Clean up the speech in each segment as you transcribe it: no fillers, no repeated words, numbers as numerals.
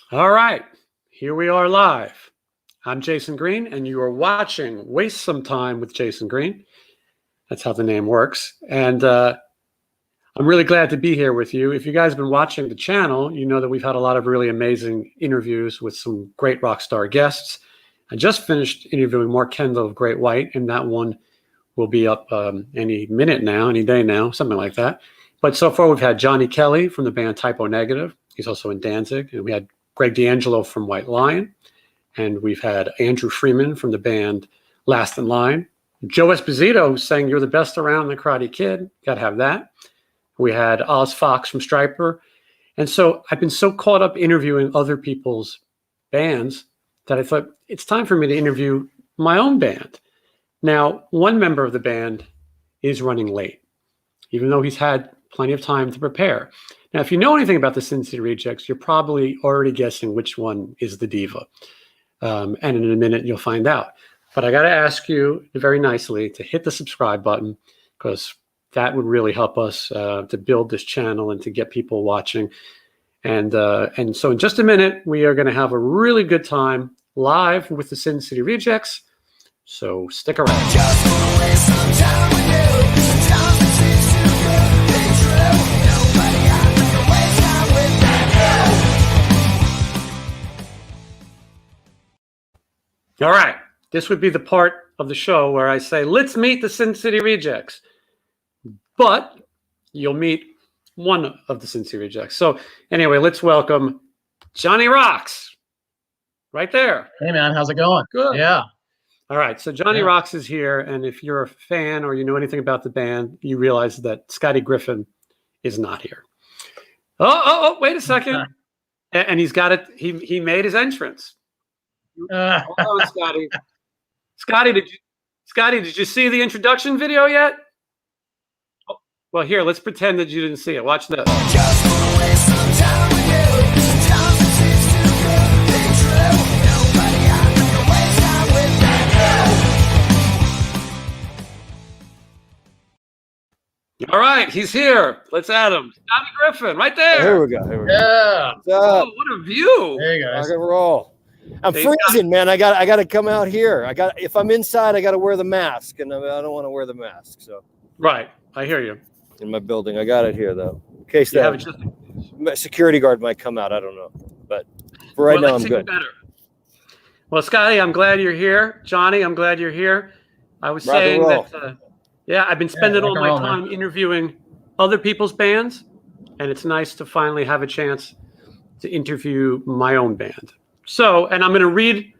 All right, here we are live. I'm Jason Green, and you are watching Waste Some Time with Jason Green. That's how the name works. And I'm really glad to be here with you. If you guys have been watching the channel, you know that we've had a lot of really amazing interviews with some great rock star guests. I just finished interviewing Mark Kendall of Great White, and that one will be up any minute now, any day now, something like that. But so far, we've had Johnny Kelly from the band Typo Negative. He's also in Danzig. And we had Greg D'Angelo from White Lion. And we've had Andrew Freeman from the band Last in Line. Joe Esposito, who sang You're the Best Around, the Karate Kid. Got to have that. We had Oz Fox from Stryper. And so I've been so caught up interviewing other people's bands that I thought it's time for me to interview my own band. Now, one member of the band is running late, even though he's had plenty of time to prepare. Now, if you know anything about the Sin City Rejects, you're probably already guessing which one is the diva. And in a minute, you'll find out. But I got to ask you very nicely to hit the subscribe button, because that would really help us to build this channel and to get people watching. And so in just a minute, we are going to have a really good time live with the Sin City Rejects. So stick around. Just wanna waste some time with you. Sometimes it seems too good to be true. Nobody I'd rather waste time with than you. All right. This would be the part of the show where I say, let's meet the Sin City Rejects. But you'll meet one of the Sin City Rejects. So anyway, let's welcome Johnny Roxx. Right there. Hey, man. How's it going? Good. Yeah. All right, so Johnny Roxx is here, and if you're a fan or you know anything about the band, you realize that Scotty Griffin is not here. Oh, wait a second. And he's got it. He made his entrance. Hold on, Scotty. Scotty, did you see the introduction video yet? Oh, well, here, let's pretend that you didn't see it. Watch this. Just wanna waste some time with you. Sometimes it seems too good to be true. Nobody I'd rather waste time with than you. All right, he's here. Let's add him. Scotty Griffin, right there. Here we go. Yeah. Oh, what a view. There you go. Rock and roll. I'm freezing, man. I got to come out here. If I'm inside, I got to wear the mask, and I don't want to wear the mask. So. Right, I hear you. In my building, I got it here though, in case that security guard might come out. I don't know, but for right now, I'm good. Better. Well, Scotty, I'm glad you're here. Johnny, I'm glad you're here. I was saying that, I've been spending all my time interviewing other people's bands, and it's nice to finally have a chance to interview my own band. So, and I'm going to read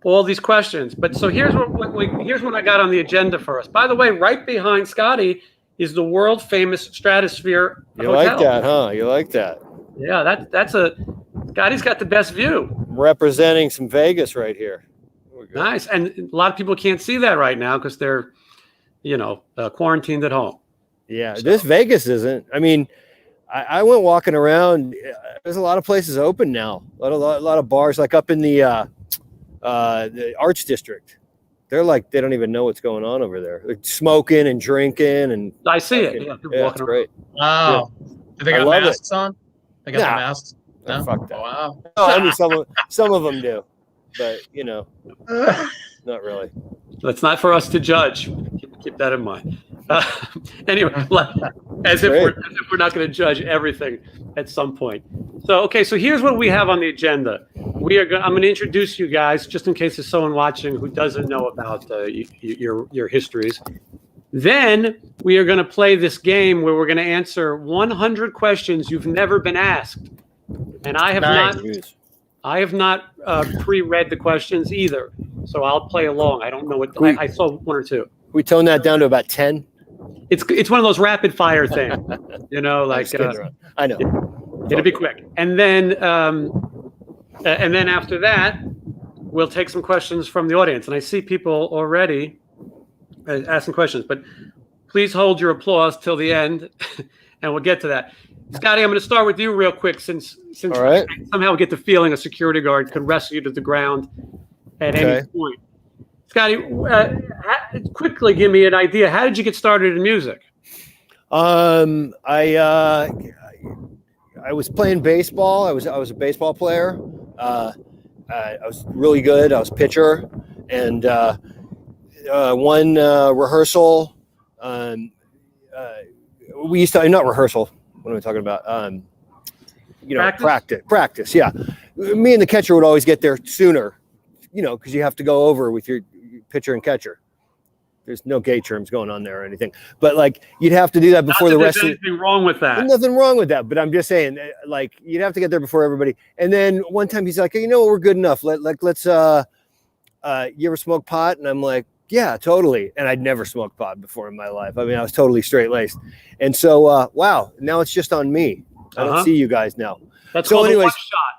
all these questions. But so here's what I got on the agenda for us. By the way, right behind Scotty is the world famous Stratosphere Hotel. Like that, huh? You like that? Yeah, Scotty's got the best view. Representing some Vegas right here. Nice. And a lot of people can't see that right now because they're, quarantined at home. Yeah, so. This Vegas isn't. I mean, I went walking around. There's a lot of places open now. A lot of bars, like up in the Arts District. They're like, they don't even know what's going on over there. They're smoking and drinking, and I see it. Yeah, it's great. Wow. Yeah. Do they got masks on? They got the masks. No? Fuck that. Oh, wow. No, I mean some of them do, but not really. That's not for us to judge. Keep that in mind. Anyway, as if we're not going to judge everything at some point. So here's what we have on the agenda. I'm going to introduce you guys, just in case there's someone watching who doesn't know about your histories. Then we are going to play this game where we're going to answer 100 questions you've never been asked. And I have not pre-read the questions either, so I'll play along. I don't know what I saw one or two. We tone that down to about 10. It's one of those rapid fire things, I know. It'll be quick, and then after that, we'll take some questions from the audience. And I see people already asking questions, but please hold your applause till the end, and we'll get to that. Scotty, I'm going to start with you real quick, since all right. I somehow get the feeling a security guard could wrestle you to the ground at any point. Scotty, quickly give me an idea. How did you get started in music? I was playing baseball. I was a baseball player. I was really good. I was pitcher, and one rehearsal. We used to not rehearsal. What am I talking about? Practice. Yeah, me and the catcher would always get there sooner, because you have to go over with your pitcher and catcher. There's no gay terms going on there or anything, but like you'd have to do that before the rest. There's anything wrong with that? Nothing wrong with that, but I'm just saying, like you'd have to get there before everybody. And then one time he's like, we're good enough. Let's. You ever smoke pot? And I'm like, yeah, totally. And I'd never smoked pot before in my life. I mean, I was totally straight laced. And so, wow, now it's just on me. I don't see you guys now. That's so anyways. One shot.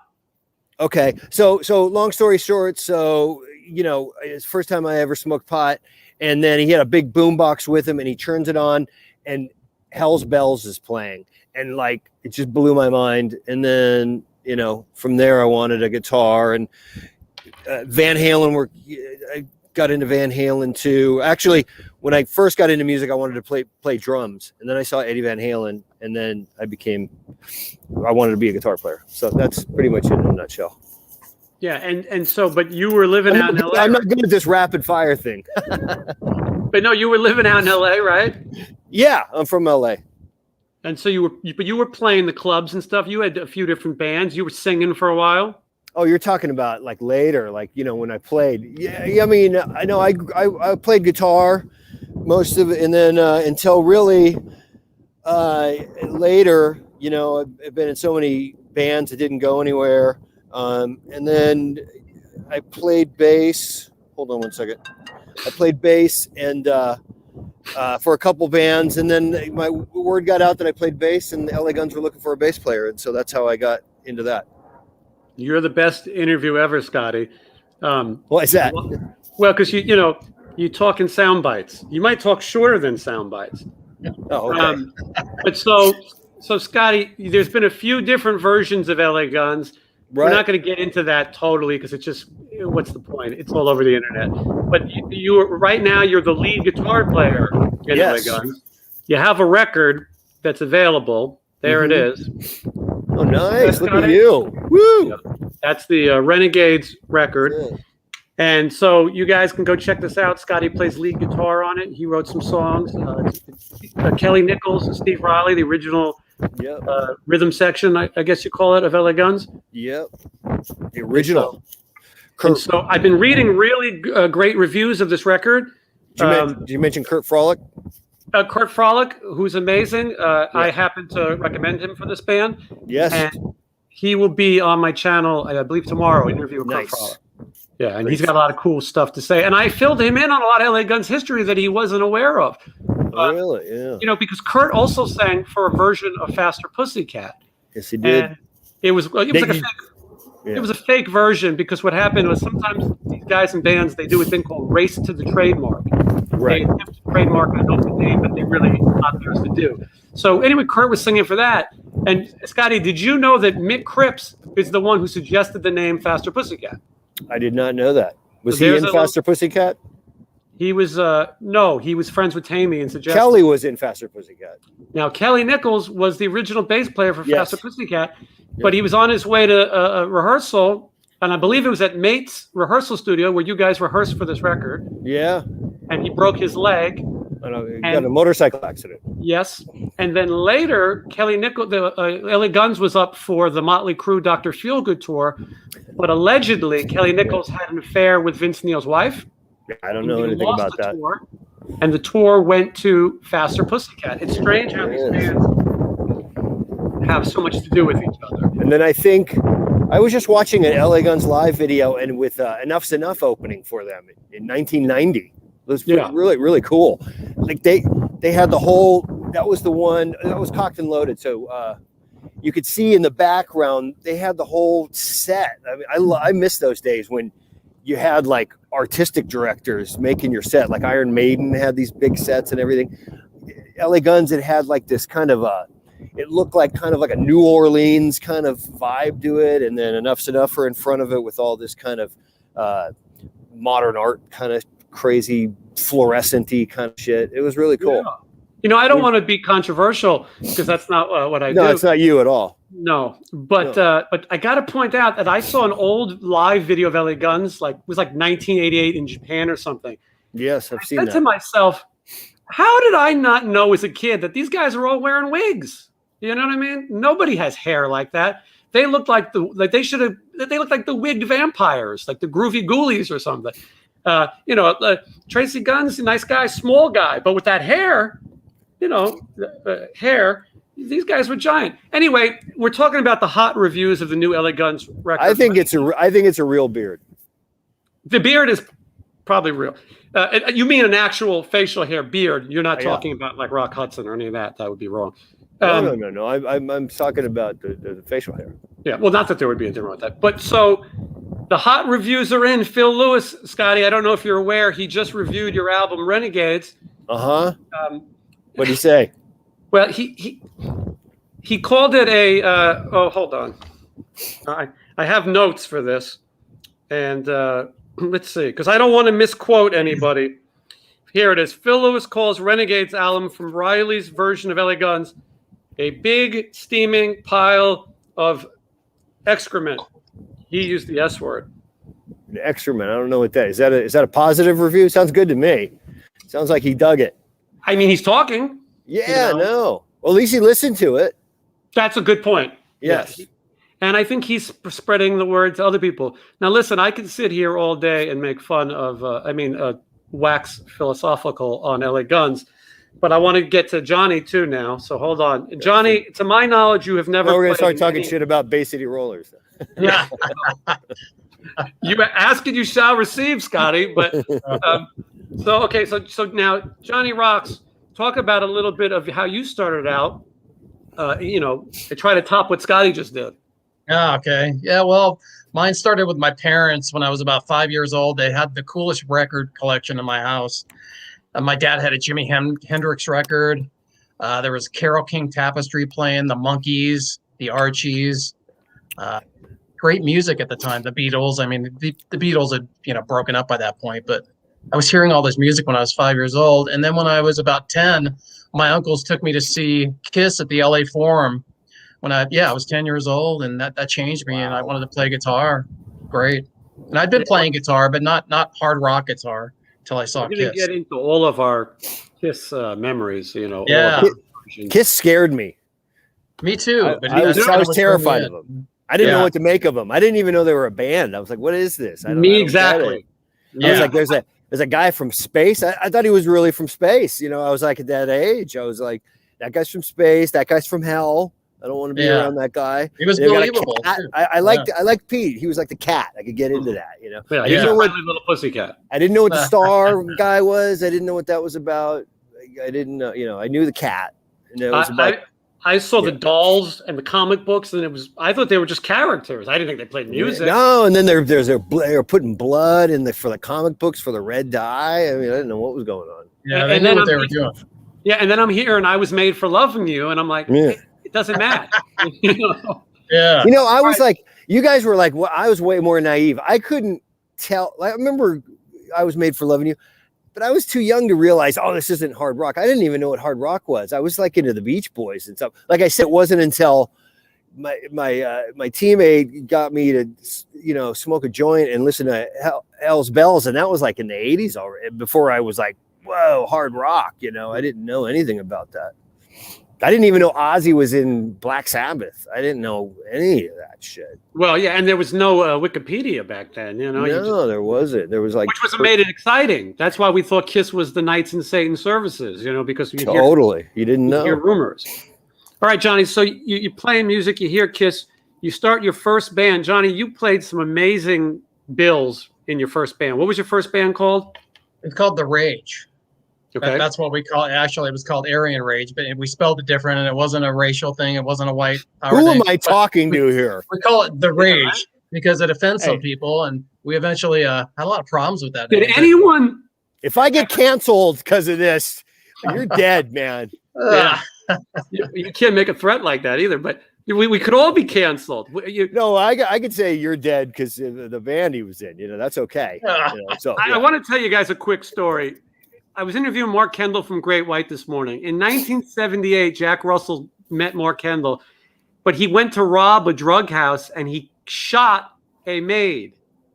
Okay, so long story short, so it's the first time I ever smoked pot. And then he had a big boombox with him, and he turns it on, and Hell's Bells is playing, and like it just blew my mind. And then from there, I wanted a guitar, and Van Halen. I got into Van Halen too. Actually, when I first got into music, I wanted to play drums, and then I saw Eddie Van Halen, and then I wanted to be a guitar player. So that's pretty much it in a nutshell. Yeah, and so, but you were living out in LA. I'm not good at this rapid fire thing. But no, you were living out in LA, right? Yeah, I'm from LA. And so you were playing the clubs and stuff. You had a few different bands. You were singing for a while. Oh, you're talking about like later, like when I played. Yeah. I mean, I know I played guitar most of it, and then until really later, I've been in so many bands that didn't go anywhere. And then I played bass. Hold on one second. I played bass and for a couple bands, and then my word got out that I played bass, and the LA Guns were looking for a bass player, and so that's how I got into that. You're the best interview ever, Scotty. Why is that? Well, because you talk in sound bites. You might talk shorter than sound bites. Oh, okay. But so Scotty, there's been a few different versions of LA Guns. Right. We're not going to get into that totally because it's just, what's the point? It's all over the internet. But you right now, you're the lead guitar player in LA Guns. You have a record that's available. There it is. Oh, nice. Look at you. Woo! Yeah. That's the Renegades record. Yeah. And so you guys can go check this out. Scotty plays lead guitar on it. He wrote some songs. Kelly Nichols and Steve Riley, the original rhythm section, I guess you call it, of LA Guns. Yep. The original. And so I've been reading really great reviews of this record. Did you mention Kurt Frolick? Kurt Frolick, who's amazing. I happen to recommend him for this band. Yes. And he will be on my channel, I believe, tomorrow, interview with Kurt Frolick. Yeah, and he's got a lot of cool stuff to say. And I filled him in on a lot of LA Guns history that he wasn't aware of. Really? Yeah. Because Kurt also sang for a version of Faster Pussycat. Yes, he did. And it was like a fake. Yeah. It was a fake version because what happened was sometimes these guys in bands, they do a thing called race to the trademark. Right. They have to trademark an open name, but they really not theirs to do. So anyway, Kurt was singing for that. And Scotty, did you know that Mick Cripps is the one who suggested the name Faster Pussycat? I did not know that. Was he in Faster Pussycat? He was no, he was friends with Tammy and suggested. Kelly was in Faster Pussycat. Now Kelly Nichols was the original bass player for Faster Pussycat, but he was on his way to a rehearsal, and I believe it was at Mate's rehearsal studio where you guys rehearsed for this record. Yeah. And he broke his leg. He got a motorcycle accident. Yes. And then later, Kelly Nichols, the LA Guns was up for the Motley Crue Dr. Feelgood tour, but allegedly Kelly Nichols had an affair with Vince Neil's wife. I don't know anything about that. Tour, and the tour went to Faster Pussycat. It's strange how these bands have so much to do with each other. And then I think I was just watching an LA Guns live video, and with Enough's Enough opening for them in 1990. It was really, really cool. Like they had the whole, that was the one, that was Cocked and Loaded. So you could see in the background, they had the whole set. I mean, I miss those days when you had like artistic directors making your set. Like Iron Maiden had these big sets and everything. LA Guns, it had like this kind of it looked like kind of like a New Orleans kind of vibe to it. And then Enough's Enough in front of it with all this kind of modern art kind of crazy fluorescent-y kind of shit. It was really cool. Yeah. I don't want to be controversial because that's not what I do. No, it's not you at all. No, but I got to point out that I saw an old live video of LA Guns, it was like 1988 in Japan or something. Yes, I've seen I that. said to myself, how did I not know as a kid that these guys are all wearing wigs? You know what I mean? Nobody has hair like that. They look like they look like the wigged vampires, like the Groovy Ghoulies or something. Tracy Gunn's a nice guy, small guy, but with that hair, hair. These guys were giant. Anyway, we're talking about the hot reviews of the new LA Guns record. I think it's a real beard. The beard is probably real. You mean an actual facial hair beard? You're not talking about like Rock Hudson or any of that. That would be wrong. No. I'm talking about the facial hair. Yeah. Well, not that there would be a difference with that. But so the hot reviews are in. Phil Lewis, Scotty, I don't know if you're aware, he just reviewed your album Renegades. What'd he say? Well, he called it a. Hold on. I have notes for this, and let's see, because I don't want to misquote anybody. Here it is. Phil Lewis calls Renegades album from Riley's version of LA Guns a big steaming pile of excrement. He used the S word. Excrement. I don't know what that is. Is that a positive review? Sounds good to me. Sounds like he dug it. I mean, he's talking. Yeah, no. Well, at least he listened to it. That's a good point. Yes. And I think he's spreading the word to other people. Now, listen, I can sit here all day and make fun of, wax philosophical on LA Guns, but I want to get to Johnny too now. So hold on. Johnny, to my knowledge, you have never. We're going to start talking shit about Bay City Rollers. Yeah. You ask and you shall receive, Scotty. But so now, Johnny Roxx, talk about a little bit of how you started out, to try to top what Scotty just did. Yeah, okay. Yeah, well, mine started with my parents when I was about 5 years old. They had the coolest record collection in my house. My dad had a Jimi Hendrix record. There was Carole King Tapestry playing, the Monkees, the Archies. Great music at the time, the Beatles. I mean, the Beatles had, broken up by that point, but I was hearing all this music when I was 5 years old. And then when I was about 10, my uncles took me to see Kiss at the LA Forum when I was 10 years old, and that changed me. Wow. And I wanted to play guitar. Great. And I'd been playing guitar, but not hard rock guitar until I saw Kiss. We didn't get into all of our Kiss memories, Yeah. Kiss scared me. Me too. I was terrified of them. I didn't know what to make of them. I didn't even know they were a band. I was like, what is this? Exactly. I was like, there's a guy from space. I thought he was really from space. I was like at that age. I was like, that guy's from space. That guy's from hell. I don't want to be around that guy. He was believable. I liked Pete. He was like the cat. I could get into that. Yeah, he's a little pussycat. I didn't know what the star guy was. I didn't know what that was about. I didn't know. I knew the cat. And it was I saw the dolls and the comic books, and I thought they were just characters. I didn't think they played music. No, and then they're putting blood for the comic books for the red dye. I mean, I didn't know what was going on. Yeah, they knew what they were doing. Yeah, and then I'm here, and I was made for loving you, and I'm like, it doesn't matter. Yeah. I was like, you guys were like, well, I was way more naive. I couldn't tell. I remember I was made for loving you, but I was too young to realize, this isn't hard rock. I didn't even know what hard rock was. I was like into the Beach Boys and stuff. Like I said, it wasn't until my teammate got me to, smoke a joint and listen to Hell's Bells. And that was like in the 80s already, before I was like, whoa, hard rock. I didn't know anything about that. I didn't even know Ozzy was in Black Sabbath. I didn't know any of that shit. Well, yeah, and there was no Wikipedia back then, No, there wasn't. There was like, which was made it exciting. That's why we thought Kiss was the Knights in Satan services, because you didn't know. Hear rumors. All right, Johnny. So you play music, you hear Kiss, you start your first band. Johnny, you played some amazing bills in your first band. What was your first band called? It's called The Rage. Okay. That's what we call it. Actually, it was called Aryan Rage, but we spelled it different, and it wasn't a racial thing. It wasn't a white power Who thing. am I talking to here? We call it The Rage because it offends some people, and we eventually had a lot of problems with that. Did anyone? If I get canceled because of this, you're dead, man. You can't make a threat like that either, but we could all be canceled. No, I could say you're dead because the band he was in. That's okay. I want to tell you guys a quick story. I was interviewing Mark Kendall from Great White this morning. In 1978, Jack Russell met Mark Kendall, but he went to rob a drug house and he shot a maid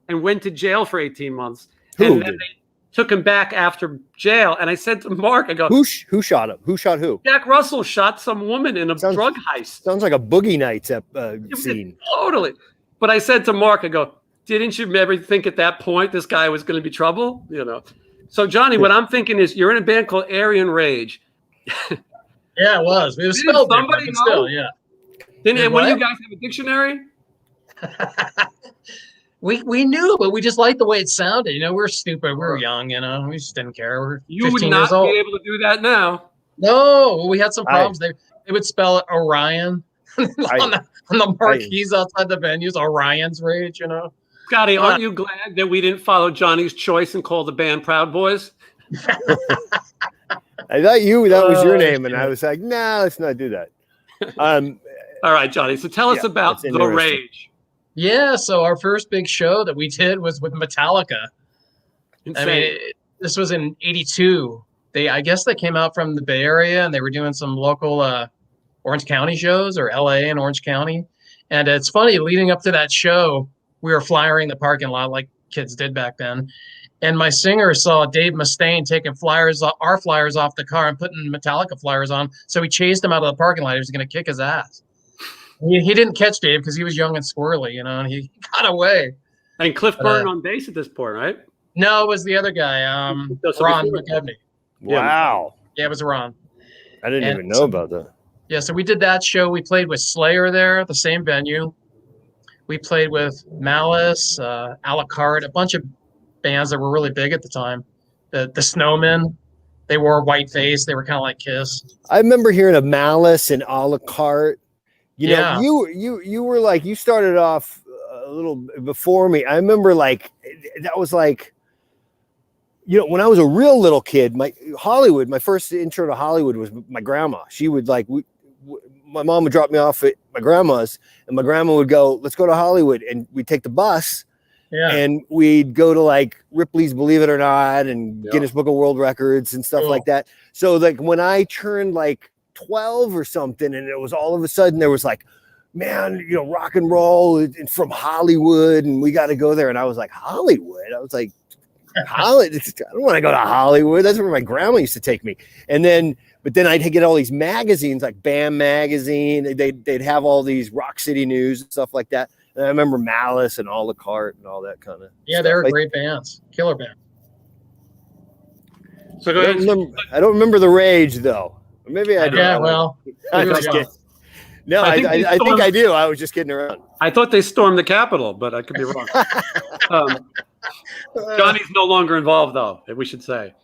and went to jail for 18 months. And then they took him back after jail. And I said to Mark, I go, Who shot him? Who shot who? Jack Russell shot some woman in a drug heist. Sounds like a Boogie Nights scene. Totally. But I said to Mark, I go, didn't you ever think at that point this guy was going to be trouble? You know. So Johnny, what I'm thinking is you're in a band called Aryan Rage. Yeah, it was. It was spelled different, but still, yeah. Didn't one of you guys have a dictionary? We knew, but we just liked the way it sounded. You know, we're stupid. We were young, you know. We just didn't care. We're 15 You would not years old. be able to do that now. No, we had some problems. They would spell it Orion on the marquees outside the venues. Orion's Rage, you know. Scotty, aren't you glad that we didn't follow Johnny's choice and call the band Proud Boys? I thought that was your name, and I was like, nah, let's not do that. All right, Johnny. So tell us about The Rage. Yeah, so our first big show that we did was with Metallica. Insane. I mean, this was in '82. I guess they came out from the Bay Area, and they were doing some local Orange County shows, or LA and Orange County. And it's funny, leading up to that show, we were flyering the parking lot like kids did back then. And my singer saw Dave Mustaine taking our flyers off the car and putting Metallica flyers on. So he chased him out of the parking lot. He was going to kick his ass. He didn't catch Dave because he was young and squirrely, you know, and he got away. And Cliff Burton on bass at this point, right? No, it was the other guy, Ron McKebney. Wow. Yeah, it was Ron. I didn't even know about that. Yeah, so we did that show. We played with Slayer there at the same venue. We played with Malice, a la carte, a bunch of bands that were really big at the time. The Snowmen, they wore white face. They were kind of like Kiss. I remember hearing of Malice and a la carte. You know, you were like, you started off a little before me. I remember like, that was like, you know, when I was a real little kid, my first intro to Hollywood was my grandma. She would like, my mom would drop me off at my grandma's, and my grandma would go, let's go to Hollywood. And we'd take the bus and we'd go to like Ripley's Believe It or Not and Guinness Book of World Records and stuff like that. So like when I turned like 12 or something, and it was all of a sudden there was like, man, you know, rock and roll and from Hollywood, and we got to go there. And I was like, Hollywood? I was like, Hollywood? I don't want to go to Hollywood. That's where my grandma used to take me. But then I'd get all these magazines like BAM magazine. They'd have all these Rock City News and stuff like that. And I remember Malice and a la carte and all that kind of. Yeah, they were great bands, killer band. So go ahead. I don't remember The Rage though. Or maybe I do. Yeah, well, I'm just kidding. No, I think I do. I was just kidding around. I thought they stormed the Capitol, but I could be wrong. Johnny's no longer involved, though, we should say.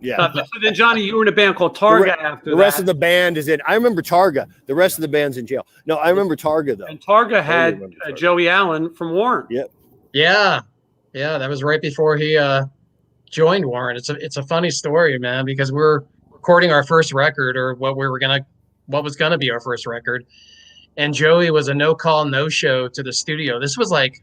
Yeah. So then, Johnny, you were in a band called Targa after that. The rest of the band is in. I remember Targa. The rest of the band's in jail. No, I remember Targa, though. And Targa had Joey Allen from Warren. Yep. Yeah. Yeah, that was right before he joined Warren. It's a funny story, man, because we're recording our first record, or what was gonna be our first record. And Joey was a no-call, no-show to the studio. This was like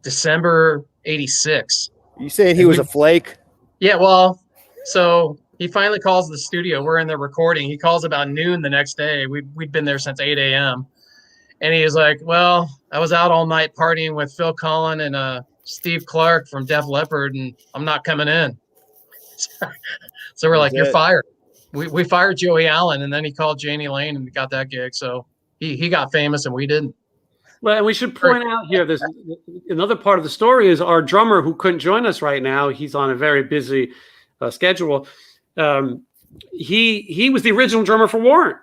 December '86. You saying he was a flake? Yeah, well, so he finally calls the studio. We're in there recording. He calls about noon the next day. We'd been there since 8 a.m. And he was like, well, I was out all night partying with Phil Collin and Steve Clark from Def Leppard, and I'm not coming in. So we're like, you're fired. We fired Joey Allen, and then he called Janie Lane and got that gig. So he got famous and we didn't. Well, and we should point out here, there's another part of the story is our drummer who couldn't join us right now. He's on a very busy schedule. He was the original drummer for Warren.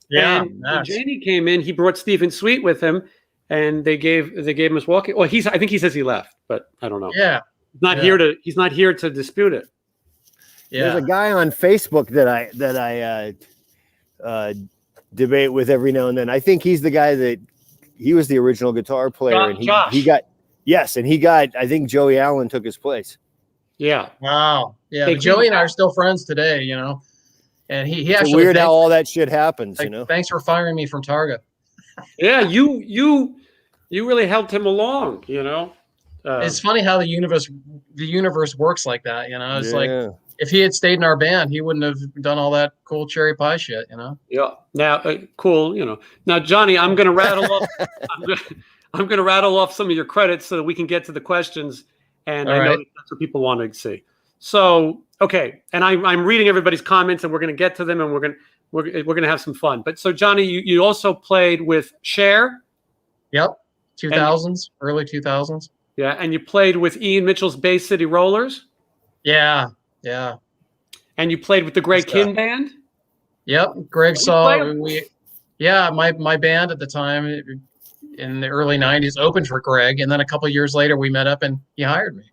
Yeah. And when Janie came in, he brought Stephen Sweet with him, and they gave him his walking. Well, I think he says he left, but I don't know. Yeah. He's not here to dispute it. Yeah. There's a guy on Facebook that I debate with every now and then. I think he's the guy that he was the original guitar player, and he got I think Joey Allen took his place. Yeah. Wow. Yeah. But Joey and I are still friends today, you know. And he actually weird how all that shit happens, you know. Thanks for firing me from Targa. Yeah, you really helped him along, you know. It's funny how the universe works like that. You know, it's like Yeah. if he had stayed in our band, he wouldn't have done all that cool cherry pie shit. You know. Yeah. Now, cool. Now, Johnny, I'm going to rattle off. I'm going to rattle off some of your credits so that we can get to the questions. And All I know right. that's what people want to see. So, okay, and I'm reading everybody's comments, and we're going to get to them, and we're going to have some fun. But so, Johnny, you also played with Cher. Yep. 2000s, early 2000s. Yeah, and you played with Ian Mitchell's Bay City Rollers. Yeah. Yeah. And you played with the Greg Good Kinn stuff. Band. Yep. Greg We saw played- my band at the time in the early 90s opened for Greg, and then a couple years later we met up and he hired me.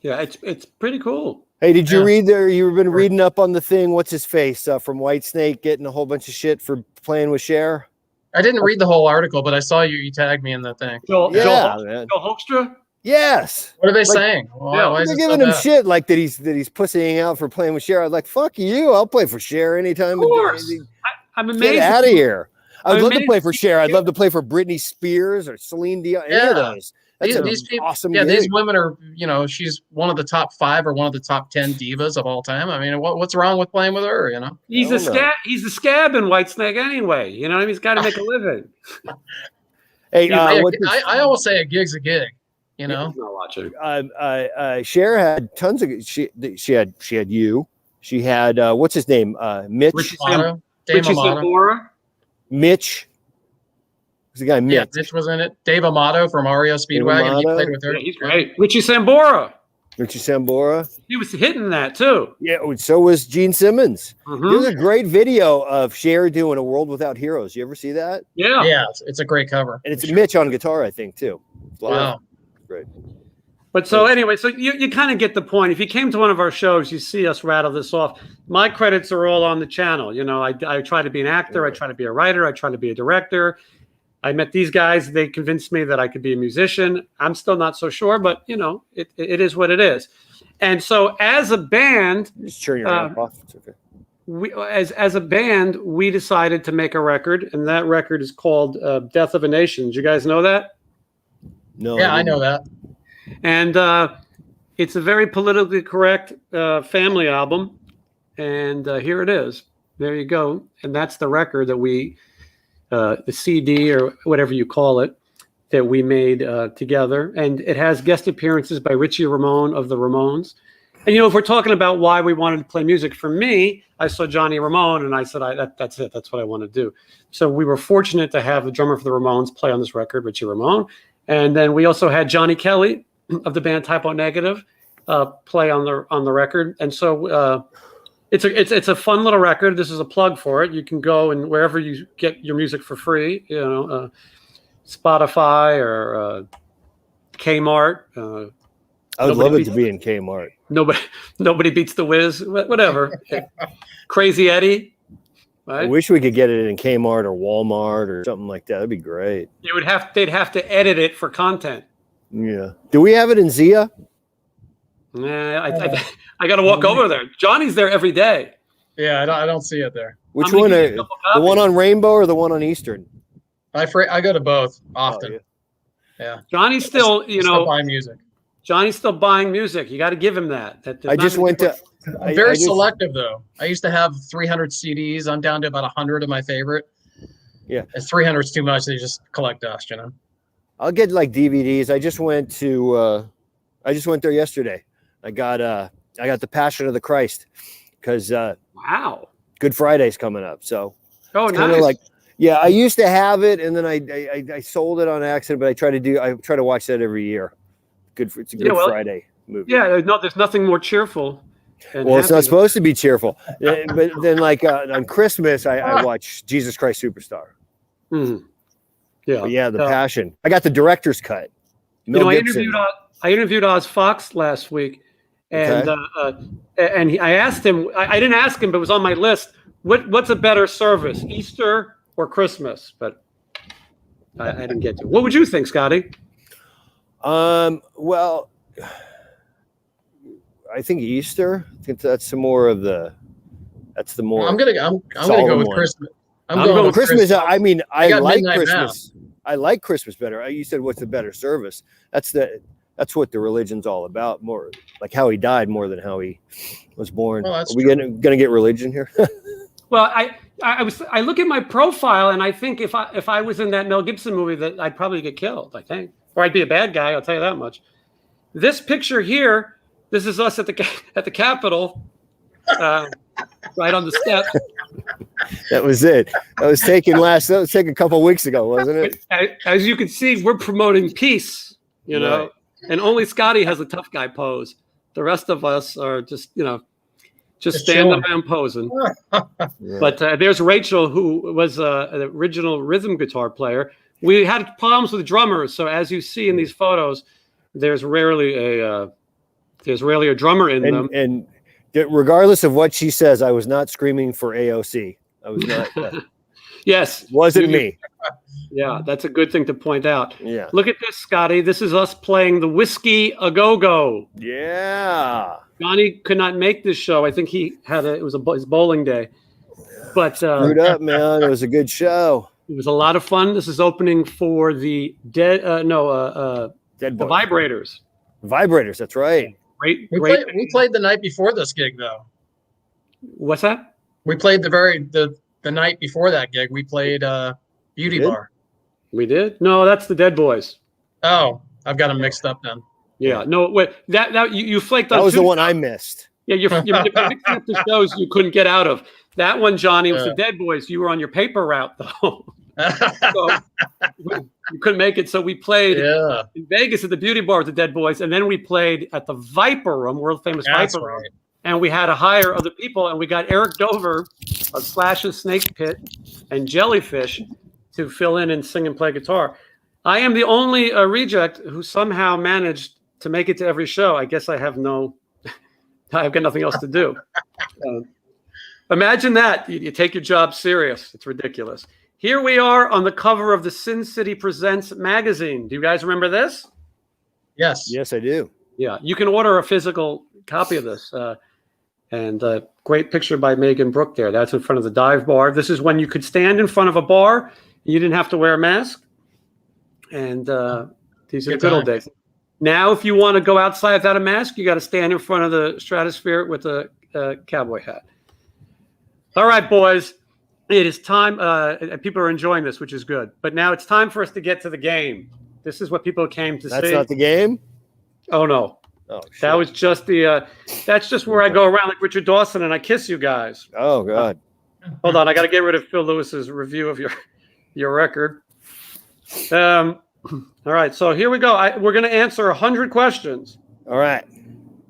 Yeah, it's pretty cool. Hey, did you Yeah. read there? You've been reading up on the thing. What's his face from Whitesnake getting a whole bunch of shit for playing with Cher? I didn't read the whole article, but I saw you tagged me in the thing. Yeah, man. Joel Hoekstra. Yes. What are they Like- saying? Why is They're it so giving him bad? shit like that he's pussying out for playing with Cher. I was like, fuck you. I'll play for Cher anytime. Of course. I'm amazed. Get out of here. I'd I'm love to amazed play for that Cher. I'd you- love to play for Britney Spears or Celine Dion. Any of Yeah. those. That's These an people, awesome yeah, gig. these women are, she's one of the top 5 or one of the top 10 divas of all time. I mean, what's wrong with playing with her? He's I a don't know. scab. He's a scab in Whitesnake anyway. You know what I mean? He's got to make a living. Hey, I always say a gig's a gig. He's not watching. Cher had tons of. She had you. She had what's his name? Mitch. Richie Amato, Dave Richie Amato. Sambora. Mitch. Who's the guy? Mitch. Yeah, Mitch was in it. Dave Amato from REO Speedwagon. He Amato? played with her. Yeah, he's great. Richie Sambora. Richie Sambora. He was hitting that too. Yeah. So was Gene Simmons. Mhm. There's a great video of Cher doing A World Without Heroes. You ever see that? Yeah. Yeah, it's a great cover. And it's Mitch on guitar, I think, too. Wow. Great. But so anyway, so you kind of get the point. If you came to one of our shows, you see us rattle this off. My credits are all on the channel. I try to be an actor. I try to be a writer. I try to be a director. I met these guys. They convinced me that I could be a musician. I'm still not so sure, but it is what it is. And so as a band, Just turn your amp off. It's okay. as a band, we decided to make a record, and that record is called Death of a Nation. Did you guys know that? No. Yeah, I know that. And it's a very politically correct family album. And here it is. There you go. And that's the record that the CD or whatever you call it, that we made together. And it has guest appearances by Richie Ramone of the Ramones. And, if we're talking about why we wanted to play music, for me, I saw Johnny Ramone and I said, that's it. That's what I want to do. So we were fortunate to have the drummer for the Ramones play on this record, Richie Ramone. And then we also had Johnny Kelly of the band Typo Negative play on the record. And so it's a fun little record. This is a plug for it. You can go and wherever you get your music for free, Spotify or Kmart. I would love it to be in Kmart. Nobody beats the Wiz. Whatever. Crazy Eddie. Right? I wish we could get it in Kmart or Walmart or something like that. That'd be great. They'd have to edit it for content. Yeah. Do we have it in Zia? Nah, I got to walk over there. Johnny's there every day. Yeah, I don't see it there. Which I'm gonna one? give you a couple The one copies. on Rainbow or the one on Eastern? I go to both often. Oh, Yeah. Johnny's still, I still buy music. Johnny's still buying music. You got to give him that. I just went to. I'm very selective though. I used to have 300 CDs. I'm down to about 100 of my favorite. Yeah. And 300 is too much. They just collect dust, I'll get like DVDs. I just went there yesterday. I got the Passion of the Christ because Wow. Good Friday's coming up. So Oh, it's kind of nice. like, yeah, I used to have it and then I sold it on accident, but I try to watch that every year. It's a Good Friday movie. Yeah, no, there's nothing more cheerful. Well, it's not supposed to be cheerful. But then like on Christmas, I watch Jesus Christ Superstar. Mhm. Yeah. But yeah, the Passion. I got the director's cut. Mel I Gibson. interviewed Oz Fox last week, and I asked him. I didn't ask him, but it was on my list. What's a better service, Easter or Christmas? But I didn't get to. What would you think, Scotty? Well, I think Easter. I think that's the more. I'm gonna go with one. Christmas. I'm I'm going going with with Christmas. Christmas. I mean, I got like Midnight Christmas. I like Christmas better. You said what's the better service? That's That's what the religion's all about. More like how he died, more than how he was born. Well, that's Are we true. gonna get religion here? Well, I look at my profile and I think if I was in that Mel Gibson movie that I'd probably get killed. I think, or I'd be a bad guy. I'll tell you that much. This picture here, this is us at the Capitol, right on the step. That was it. That was taken a couple weeks ago, wasn't it? As you can see, we're promoting peace, you know, Right. and only Scotty has a tough guy pose. The rest of us are just, you know, just stand up and posing. Yeah. But there's Rachel, who was an original rhythm guitar player. We had problems with drummers, so as you see in these photos, there's rarely a drummer in them. And regardless of what she says, I was not screaming for AOC. I was not. Yes, Wasn't me. Yeah, that's a good thing to point out. Yeah. Look at this, Scotty. This is us playing the Whiskey a Go-Go. Yeah. Johnny could not make this show. I think he had it was his bowling day. But Screwed up, man. It was a good show. it was a lot of fun. This is opening for the Dead the Boy. Vibrators. Vibrators. That's right. Great. We played the night before this gig, though. What's that? We played the night before that gig. We played Beauty Did? Bar. We did? No, that's the Dead Boys. Oh, I've got them mixed up then. Yeah. No, wait. That you flaked on. That was two the one I shows. missed. Yeah, you're mixing up the shows you couldn't get out of. That one, Johnny, was Yeah. the Dead Boys. You were on your paper route, though. So you couldn't make it. So we played Yeah, in Vegas at the Beauty Bar with the Dead Boys, and then we played at the Viper Room, world famous that's Viper Room. right. And we had to hire other people, and we got Eric Dover of Slash's Snake Pit and Jellyfish to fill in and sing and play guitar. I am the only reject who somehow managed to make it to every show. I guess I've got nothing else to do. Imagine that. You take your job serious. It's ridiculous. Here we are on the cover of the Sin City Presents magazine. Do you guys remember this? Yes. Yes, I do. Yeah, you can order a physical copy of this. And great picture by Megan Brooke there. That's in front of the dive bar. This is when you could stand in front of a bar. You didn't have to wear a mask. And these are the good old days. Now, if you want to go outside without a mask, you got to stand in front of the stratosphere with a cowboy hat. All right, boys. It is time. People are enjoying this, which is good. But now it's time for us to get to the game. This is what people came to see. That's not the game? Oh, no. Oh, shit. That was just that's just where I go around like Richard Dawson and I kiss you guys. Oh, God. Hold on. I got to get rid of Phil Lewis's review of your record. All right. So here we go. We're going to answer 100 questions. All right.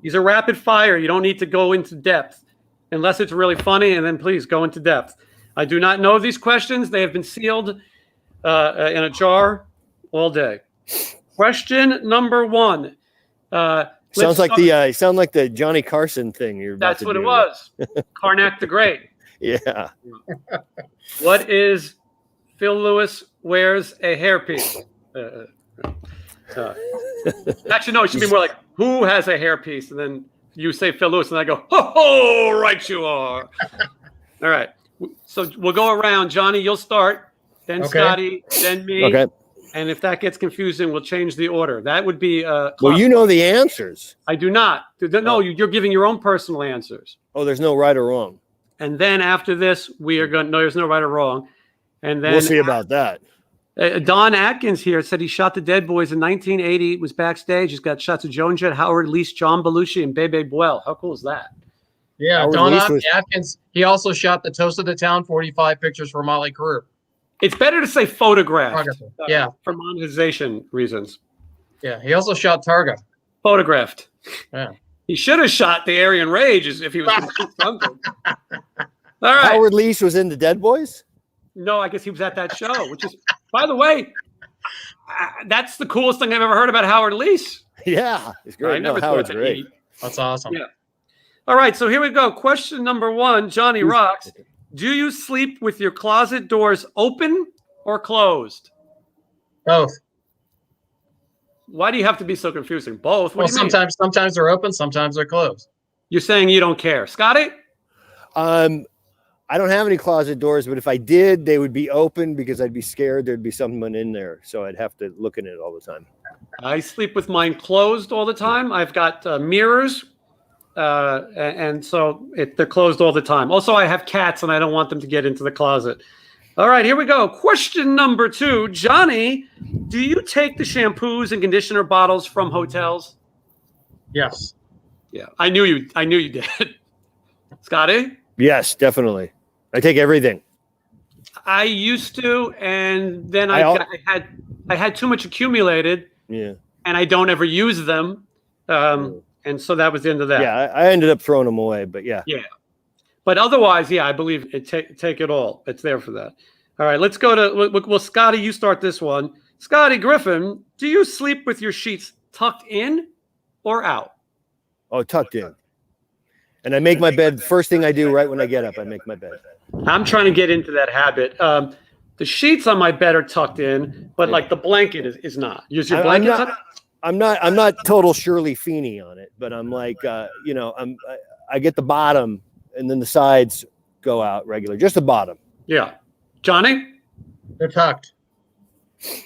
These are rapid fire. You don't need to go into depth unless it's really funny. And then please go into depth. I do not know these questions. They have been sealed in a jar all day. Question number 1. Sound like the Johnny Carson thing you're about That's to what do. it was. Karnak the Great. Yeah. What is Phil Lewis wears a hairpiece? Actually, no, it should be more like, who has a hairpiece? And then you say Phil Lewis, and I go, ho, right you are. All right. So we'll go around. Johnny, you'll start. Then Okay. Scotty, then me. Okay. And if that gets confusing, we'll change the order. That would be Well, you know the answers. I do not. No, you're giving your own personal answers. Oh, there's no right or wrong. And then after this, we are going. No, there's no right or wrong. And then We'll see about that. Don Atkins here said he shot the Dead Boys in 1980. It was backstage. He's got shots of Joan Jett, Howard Leese, John Belushi, and Bebe Buell. How cool is that? Yeah, Howard Don Leese was- Atkins. He also shot the Toast of the Town 45 pictures for Motley Crue. It's better to say photographed. Photographed. Yeah. For monetization reasons. Yeah, he also shot Targa. Photographed. Yeah. He should have shot the Aryan Rage if he was going to do something. All right. Howard Leese was in the Dead Boys? No, I guess he was at that show, which is, by the way, that's the coolest thing I've ever heard about Howard Leese. Yeah. It's I great. No, never thought Howard's that great. he- That's awesome. Yeah. All right, so here we go. Question number 1, Johnny Roxx. Do you sleep with your closet doors open or closed? Both. Why do you have to be so confusing? Both. What Well, do you mean? sometimes they're open, sometimes they're closed. You're saying you don't care. Scotty? I don't have any closet doors, but if I did, they would be open because I'd be scared there'd be someone in there. So I'd have to look in it all the time. I sleep with mine closed all the time. I've got mirrors, and so they're closed all the time. Also, I have cats, and I don't want them to get into the closet. All right, here we go. Question number 2. Johnny, do you take the shampoos and conditioner bottles from hotels? Yes. Yeah, I knew you did. Scotty? Yes, definitely. I take everything. I used to, and then I had too much accumulated. Yeah. And I don't ever use them. And so that was the end of that. Yeah, I ended up throwing them away, but yeah. Yeah. But otherwise, yeah, I believe take it all. It's there for that. All right, let's go to, well, Scotty, you start this one. Scotty Griffin, do you sleep with your sheets tucked in or out? Oh, tucked in. And I make my bed. First thing I do right when I get up, I make my bed. I'm trying to get into that habit. The sheets on my bed are tucked in, but like the blanket is not. Use your blanket. I'm not total Shirley Feeney on it, but I'm like, I get the bottom and then the sides go out regular, just the bottom. Yeah. Johnny? They're tucked.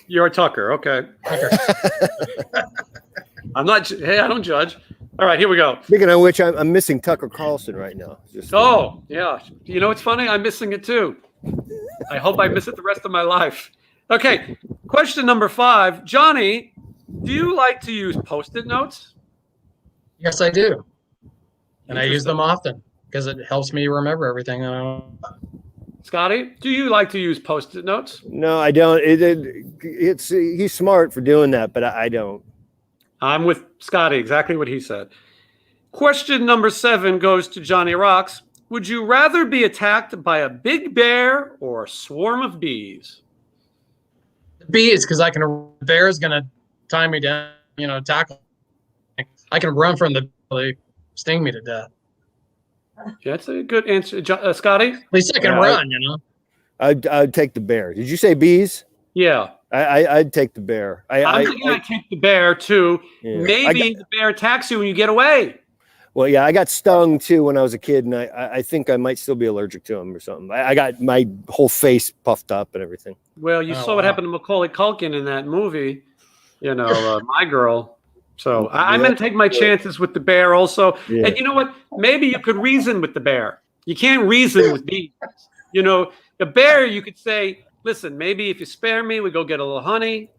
You're a tucker. Okay. Tucker. Hey, I don't judge. All right, here we go. Speaking of which, I'm missing Tucker Carlson right now. Oh, yeah. You know what's funny? I'm missing it too. I hope I miss it the rest of my life. Okay, question number 5. Johnny, do you like to use Post-it notes? Yes, I do. And I use them often because it helps me remember everything. Scotty, do you like to use Post-it notes? No, I don't. He's smart for doing that, but I don't. I'm with Scotty, exactly what he said. Question number 7 goes to Johnny Roxx. Would you rather be attacked by a big bear or a swarm of bees? Bees, because the bear is going to tie me down, tackle. I can run from they sting me to death. Yeah, that's a good answer. Scotty? At least I can run, I'd take the bear. Did you say bees? Yeah. I'd take the bear. I'm thinking I'd take the bear too. Yeah. Maybe the bear attacks you and you get away. Well, yeah, I got stung too when I was a kid, and I think I might still be allergic to them or something. I got my whole face puffed up and everything. Well, you saw what happened to Macaulay Culkin in that movie, My Girl. So I'm going to take my chances with the bear also. Yeah. And you know what? Maybe you could reason with the bear. You can't reason with bees. The bear, you could say, listen, maybe if you spare me, we go get a little honey.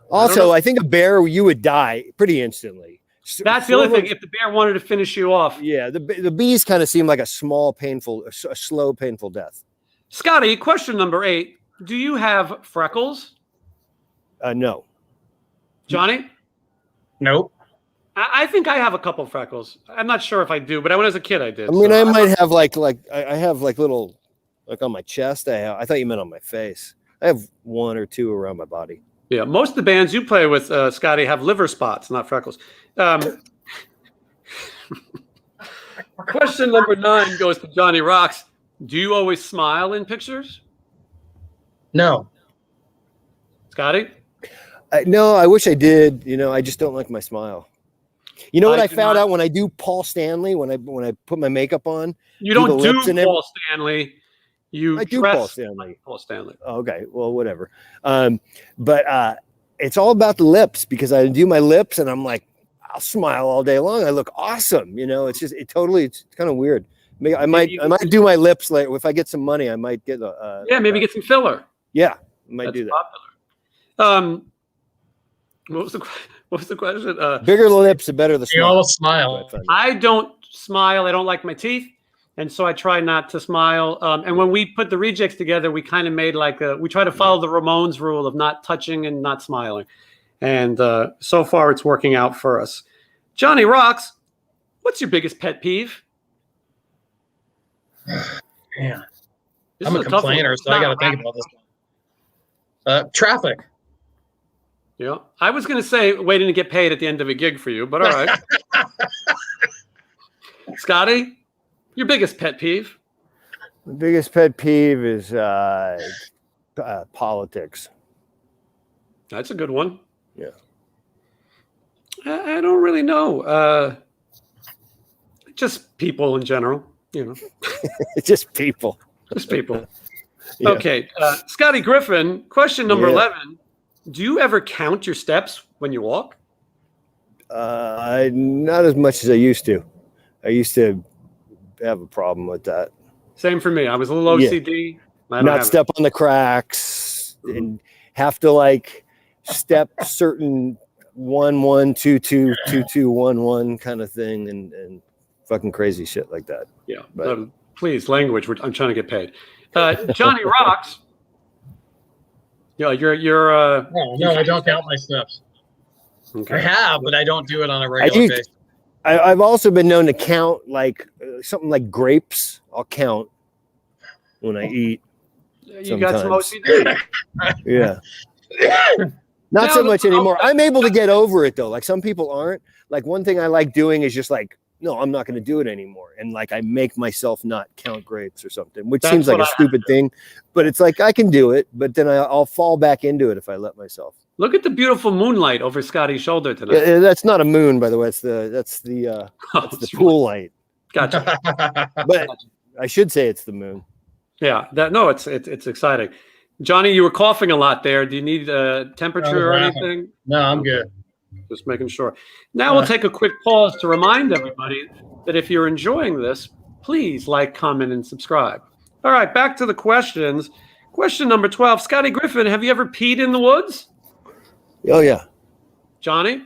Also, I think a bear, you would die pretty instantly. That's the other thing. If the bear wanted to finish you off. Yeah, the bees kind of seem like a slow, painful death. Scotty, question number 8. Do you have freckles? No. Johnny? Nope. I think I have a couple freckles. I'm not sure if I do, but when I was a kid, I did. I mean, I might have I have little, on my chest. I thought you meant on my face. I have 1 or 2 around my body. Yeah, most of the bands you play with, Scotty, have liver spots, not freckles. Question number 9 goes to Johnny Roxx. Do you always smile in pictures? No. Scotty? No, I wish I did. I just don't like my smile. You know what I found out when I do Paul Stanley, when I put my makeup on? You don't do Paul Stanley. I do Paul Stanley. Like Paul Stanley. Okay, well, whatever. But it's all about the lips because I do my lips and I'm like, I'll smile all day long. I look awesome. It's kind of weird. I might do my lips later. If I get some money, I might get maybe get some filler. Yeah, I might do that. Popular. What was the question? Bigger the lips, the better the smile. You all smile. I don't smile. I don't like my teeth. And so I try not to smile. And when we put the rejects together, we kind of made we try to follow the Ramones rule of not touching and not smiling. And so far it's working out for us. Johnny Roxx, what's your biggest pet peeve? Man, I'm a complainer, so I got to think about this. Traffic. Yeah, I was going to say waiting to get paid at the end of a gig for you, but all right. Scotty, your biggest pet peeve? The biggest pet peeve is politics. That's a good one. Yeah. I don't really know. Just people in general, Just people. Just people. Yeah. Okay. Scotty Griffin, question number 11. Do you ever count your steps when you walk? Not as much as I used to. I used to have a problem with that. Same for me. I was a little OCD. I don't Not have step on the cracks and have to like step certain 1 1 2 2 2 2 1 1 kind of thing and fucking crazy shit like that. Yeah. But, please, language. I'm trying to get paid. Johnny Roxx. Yeah, you're. No, I don't count my steps. Okay. I have, but I don't do it on a regular basis. I've also been known to count like something like grapes. I'll count when I eat. You got some OCD. Yeah. Not so much anymore. I'm able to get over it though. Like some people aren't. Like one thing I like doing is just like, no, I'm not going to do it anymore. And like I make myself not count grapes or something, which seems like a stupid thing, but it's like I can do it, but then I'll fall back into it if I let myself. Look at the beautiful moonlight over Scotty's shoulder tonight. Yeah, that's not a moon, by the way. That's the pool light. Gotcha. But I should say it's the moon. Yeah, it's exciting. Johnny, you were coughing a lot there. Do you need a temperature or anything? No, I'm good. Just making sure. Now we'll take a quick pause to remind everybody that if you're enjoying this, please like, comment, and subscribe. All right, back to the questions. Question number 12. Scotty Griffin, have you ever peed in the woods? Oh, yeah. Johnny?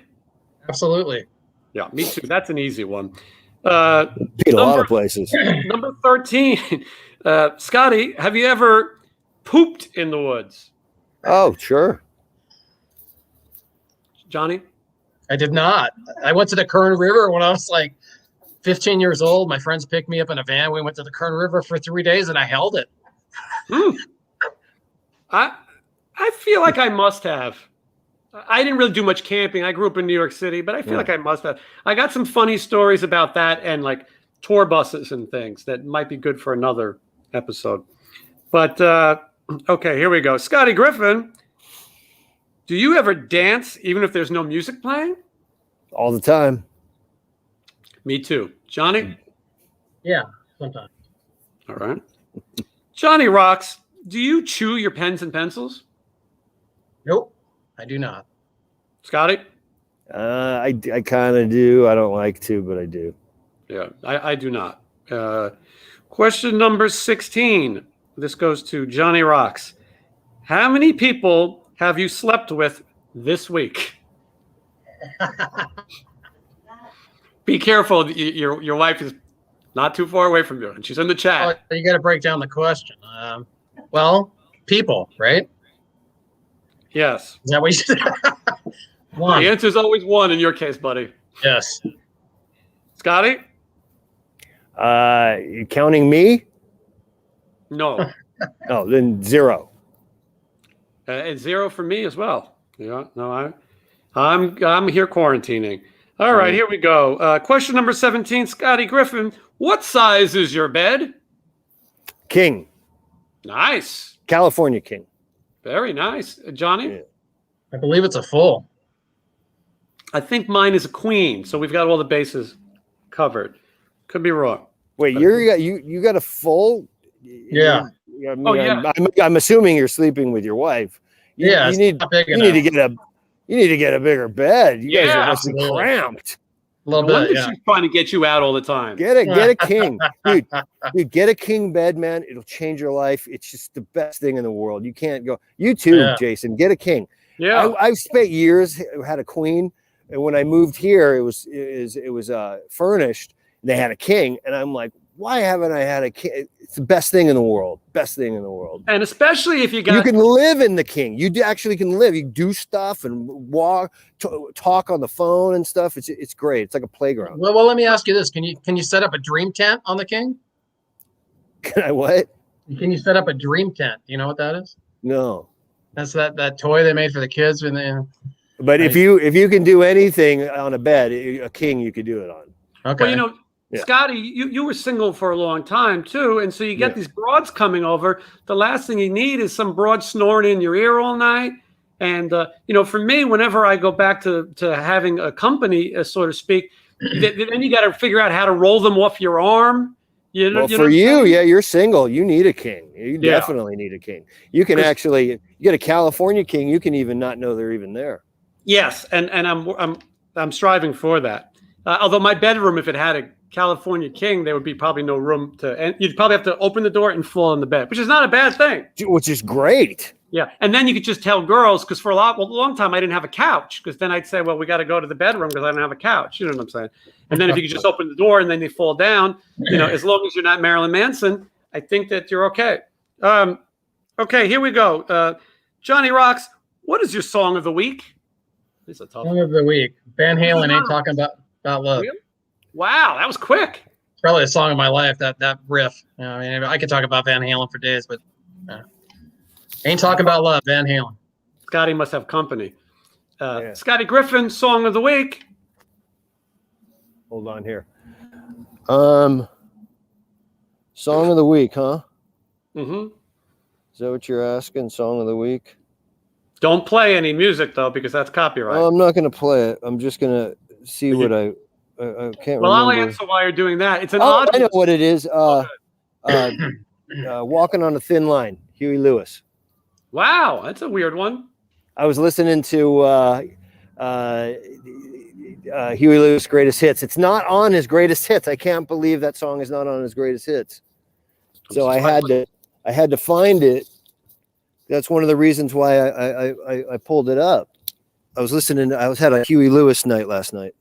Absolutely. Yeah, me too. That's an easy one. Peed a lot of places. Number 13. Scotty, have you ever pooped in the woods? Oh, sure. Johnny? I did not. I went to the Kern River when I was like 15 years old. My friends picked me up in a van. We went to the Kern River for 3 days and I held it. I feel like I must have. I didn't really do much camping. I grew up in New York City, but I feel like I must have. I got some funny stories about that and like tour buses and things that might be good for another episode. But okay, here we go. Scotty Griffin, do you ever dance even if there's no music playing? All the time. Me too. Johnny? Yeah, sometimes. All right. Johnny Roxx, do you chew your pens and pencils? Nope, I do not. Scotty? I kind of do. I don't like to, but I do. Yeah, I do not. Question number 16. This goes to Johnny Roxx. How many people have you slept with this week? Be careful. Your wife is not too far away from you, and she's in the chat. Oh, you got to break down the question. Well, people, right? Yes. Is that what you said? One. The answer is always one in your case, buddy. Yes. Scotty? You counting me? No. Oh, then 0. It's 0 for me as well. Yeah. No, I'm here quarantining. All right, here we go. Question number 17, Scotty Griffin. What size is your bed? King. Nice. California king. Very nice. Johnny? Yeah. I believe it's a full. I think mine is a queen, so we've got all the bases covered. Could be wrong. Wait, you got a full? Yeah. I mean, I'm assuming you're sleeping with your wife. You need to get a bigger bed. You guys are must be cramped. A little bit. Yeah. She's trying to get you out all the time. Get a king, dude. Get a king bed, man. It'll change your life. It's just the best thing in the world. You can't go. You too, Jason. Get a king. Yeah. I've spent years had a queen, and when I moved here, it was furnished. They had a king, and I'm like, why haven't I had a king? It's the best thing in the world. Best thing in the world. And especially if you can live in the king. You actually can live. You do stuff and walk, talk on the phone and stuff. It's great. It's like a playground. Well, let me ask you this: Can you set up a dream tent on the king? Can I what? Can you set up a dream tent? Do you know what that is? No. That's that toy they made for the kids. But if you can do anything on a bed, a king you could do it on. Okay. Well, Scotty, you were single for a long time too, and so you get these broads coming over. The last thing you need is some broad snoring in your ear all night. And for me, whenever I go back to having a company, so to speak, then you got to figure out how to roll them off your arm. You're single. You need a king. You definitely need a king. You can you get a California king. You can even not know they're even there. Yes, and I'm striving for that. Although my bedroom, if it had a California king, there would be probably no room to, and you'd probably have to open the door and fall in the bed, which is not a bad thing. Which is great. Yeah, and then you could just tell girls, because for a long time I didn't have a couch, because then I'd say, well, we got to go to the bedroom because I don't have a couch. You know what I'm saying? And then if you could just open the door and then they fall down, as long as you're not Marilyn Manson, I think that you're okay. Okay, here we go. Johnny Roxx, what is your song of the week? This is a tough Song of the week. Van Halen ain't talking about love. Really? Wow, that was quick. It's probably the song of my life. That riff. I mean, I could talk about Van Halen for days, but ain't talking about love. Van Halen. Scotty must have company. Scotty Griffin, song of the week. Hold on here. Song of the week, huh? Mm-hmm. Is that what you're asking? Song of the week? Don't play any music though, because that's copyright. Oh, I'm not going to play it. I'm just going to see what I can't remember. Well, I'll answer while you're doing that. It's an I know what it is. Walking on a Thin Line, Huey Lewis. Wow, that's a weird one. I was listening to Huey Lewis' greatest hits. It's not on his greatest hits. I can't believe that song is not on his greatest hits. So I had to find it. That's one of the reasons why I pulled it up. I was listening. I had a Huey Lewis night last night.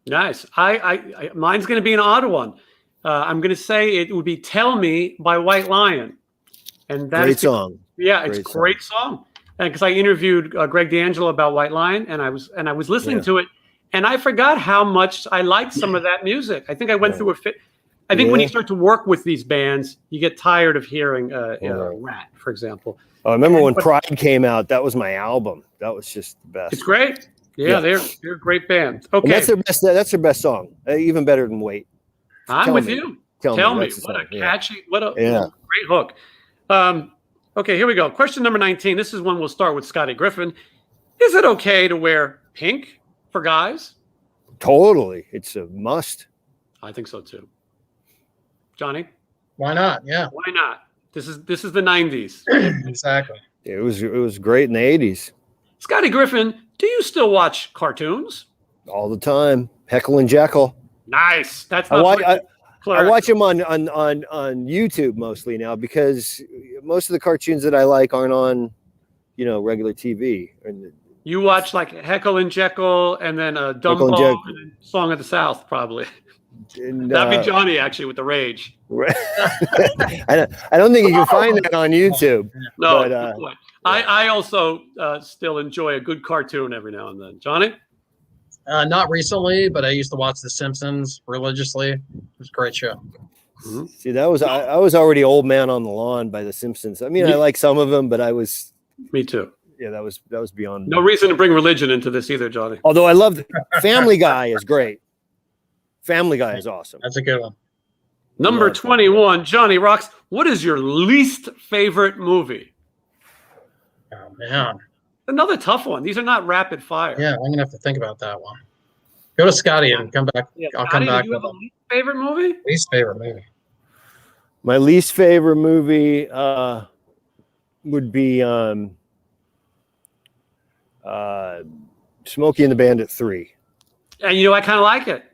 Nice. Mine's going to be an odd one. I'm going to say it would be "Tell Me" by White Lion, and that's great song. Yeah, it's a great song. And because I interviewed Greg D'Angelo about White Lion, and I was listening to it, and I forgot how much I liked some of that music. I think I went through a fit. I think when you start to work with these bands, you get tired of hearing Rat, for example. I remember when Pride came out. That was my album. That was just the best. It's great. Yeah, they're a great band. Okay, and that's their best song. Even better than Wait. I'm with you. Tell me. What a catchy, what a great hook. Okay, here we go. Question number 19. This is one we'll start with Scotty Griffin. Is it okay to wear pink for guys? Totally. It's a must. I think so too. Johnny? Why not? Yeah. Why not? This is the 90s. Exactly. It was great in the 80s. Scotty Griffin, do you still watch cartoons? All the time. Heckle and Jekyll. Nice. That's I watch them on YouTube mostly now, because most of the cartoons that I like aren't on, regular TV. You watch like Heckle and Jekyll, and then Dumbo, and then Song of the South, probably. And, that'd be Johnny actually with the rage. I don't think you can find that on YouTube. No, but, I also still enjoy a good cartoon every now and then. Johnny? Not recently, but I used to watch The Simpsons religiously. It was a great show. Mm-hmm. See, I was already Old Man on the Lawn by The Simpsons. I mean, I like some of them, but I was. Me too. Yeah, that was beyond. No reason to bring religion into this either, Johnny. Although I love Family Guy is great. Family Guy is awesome. That's a good one. Number 21, Johnny Roxx. What is your least favorite movie? Oh man. Another tough one. These are not rapid fire. Yeah, I'm gonna have to think about that one. Go to Scotty and come back. Yeah, I'll come back. Do you have a least favorite movie? Least favorite movie. My least favorite movie would be Smokey and the Bandit 3. And I kind of like it.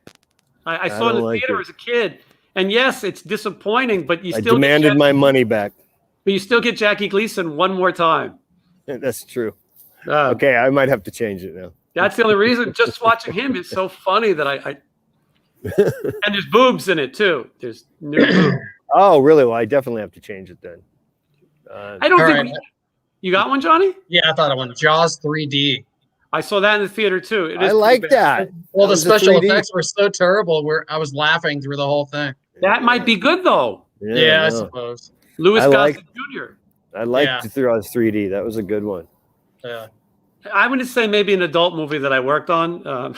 I saw it in the theater as a kid, and yes, it's disappointing, but I demanded my money back. But you still get Jackie Gleason one more time. That's true. Okay, I might have to change it now. That's the only reason. Just watching him is so funny that I and there's boobs in it too. There's new boobs. Oh, really? Well, I definitely have to change it then. I don't think you got one, Johnny? Yeah, I thought I won. Jaws 3D. I saw that in the theater too. I like that. Well, the special effects were so terrible where I was laughing through the whole thing. That might be good though. Yeah, I suppose. Louis Gossett Jr. I liked Throughout 3D. That was a good one. Yeah. I'm going to say maybe an adult movie that I worked on.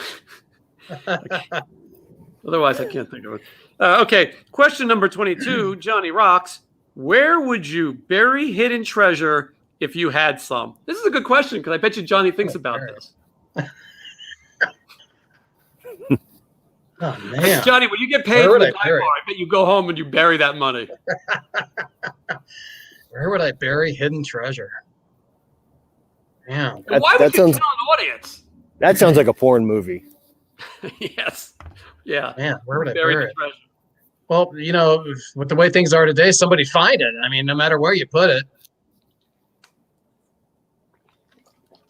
Otherwise, I can't think of it. Okay, question number 22, Johnny Roxx. Where would you bury hidden treasure if you had some? This is a good question because I bet you Johnny thinks about this. Oh, man. Johnny, when you get paid from the dive bar, I bet you go home and you bury that money. Where would I bury hidden treasure? Yeah. Why would you tell an audience? That sounds like a porn movie. Yes. Yeah. Man, where would I Buried bury the it? treasure. Well, with the way things are today, somebody find it. I mean, no matter where you put it.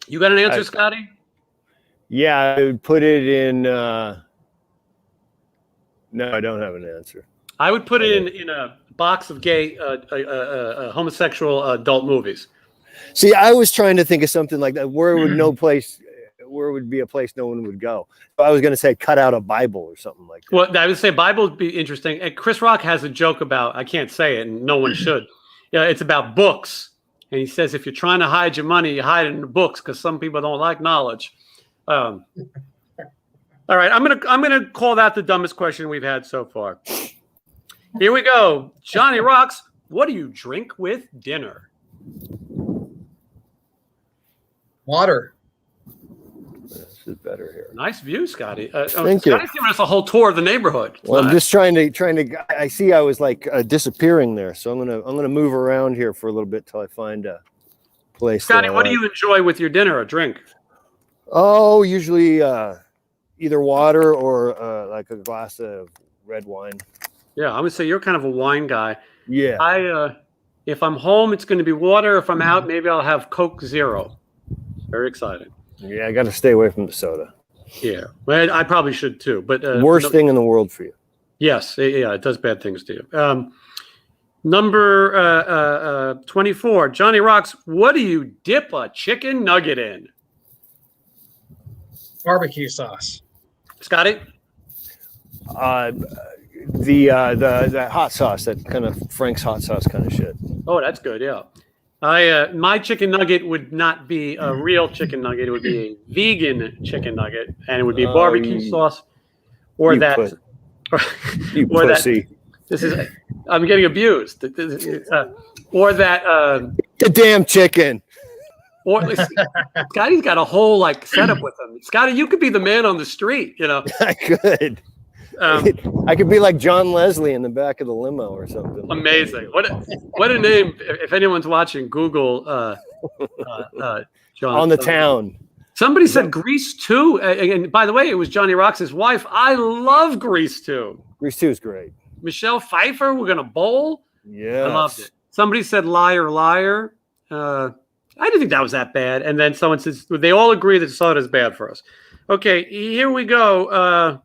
You got an answer, Scotty? Yeah, I would put it in. No, I don't have an answer. I would put it in a box of gay, homosexual adult movies. See, I was trying to think of something like that. Where would be a place no one would go? I was going to say cut out a Bible or something like that. Well, I would say Bible would be interesting. And Chris Rock has a joke about, I can't say it, and no one should. Yeah, it's about books. And he says, if you're trying to hide your money, you hide it in the books because some people don't like knowledge. All right, I'm gonna call that the dumbest question we've had so far. Here we go. Johnny Roxx, what do you drink with dinner? Water. This is better here. Nice view, Scotty. Thank you. Scotty's giving us a whole tour of the neighborhood. Well, I'm just trying to. I see I was like disappearing there, so I'm gonna move around here for a little bit till I find a place. Scotty, what do you enjoy with your dinner or drink? Oh, usually either water or like a glass of red wine. Yeah, I would say you're kind of a wine guy. Yeah. If I'm home, it's going to be water. If I'm out, maybe I'll have Coke Zero. Very exciting. Yeah, I got to stay away from the soda. Yeah, well, I probably should too. But worst thing in the world for you. Yes, yeah, it does bad things to you. Number 24, Johnny Roxx. What do you dip a chicken nugget in? Barbecue sauce. Scotty? The hot sauce, that kind of Frank's hot sauce kind of shit. Oh, that's good. Yeah. My chicken nugget would not be a real chicken nugget. It would be a vegan chicken nugget, and it would be barbecue sauce, or that. You pussy. I'm getting abused. Or that. The damn chicken. Or Scotty's got a whole setup with him. Scotty, you could be the man on the street. I could. I could be like John Leslie in the back of the limo or something. Amazing. What a name. If anyone's watching, Google John. On the Town. Somebody said Grease 2. And by the way, it was Johnny Roxx's wife. I love Grease 2. Grease 2 is great. Michelle Pfeiffer, we're going to bowl. Yeah. I loved it. Somebody said Liar, Liar. I didn't think that was that bad. And then someone says, they all agree that soda is bad for us. Okay, here we go.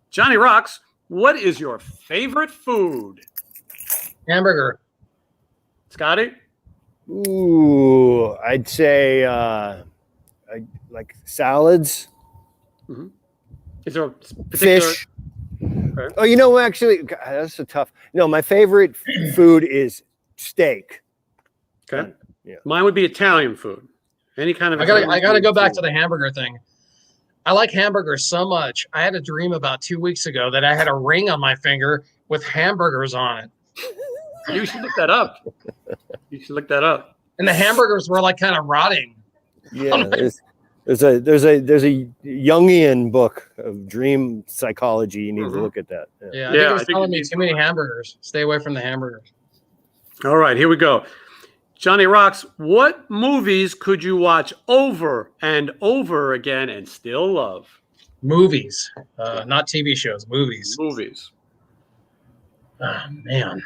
Johnny Roxx, what is your favorite food? Hamburger. Scotty? Ooh, I'd say I like salads. Mm-hmm. Is there a particular fish? Okay. Oh, actually, God, that's a tough. No, my favorite food is steak. Okay. Yeah. Mine would be Italian food. Any kind of. I gotta go back to the hamburger thing. I like hamburgers so much. I had a dream about 2 weeks ago that I had a ring on my finger with hamburgers on it. You should look that up. And the hamburgers were kind of rotting. Yeah, there's a Jungian book of dream psychology. You need to look at that. Yeah, I think it was telling me too many hamburgers. Stay away from the hamburgers. All right, here we go. Johnny Roxx, what movies could you watch over and over again and still love? Movies, not TV shows. Movies. Oh, man.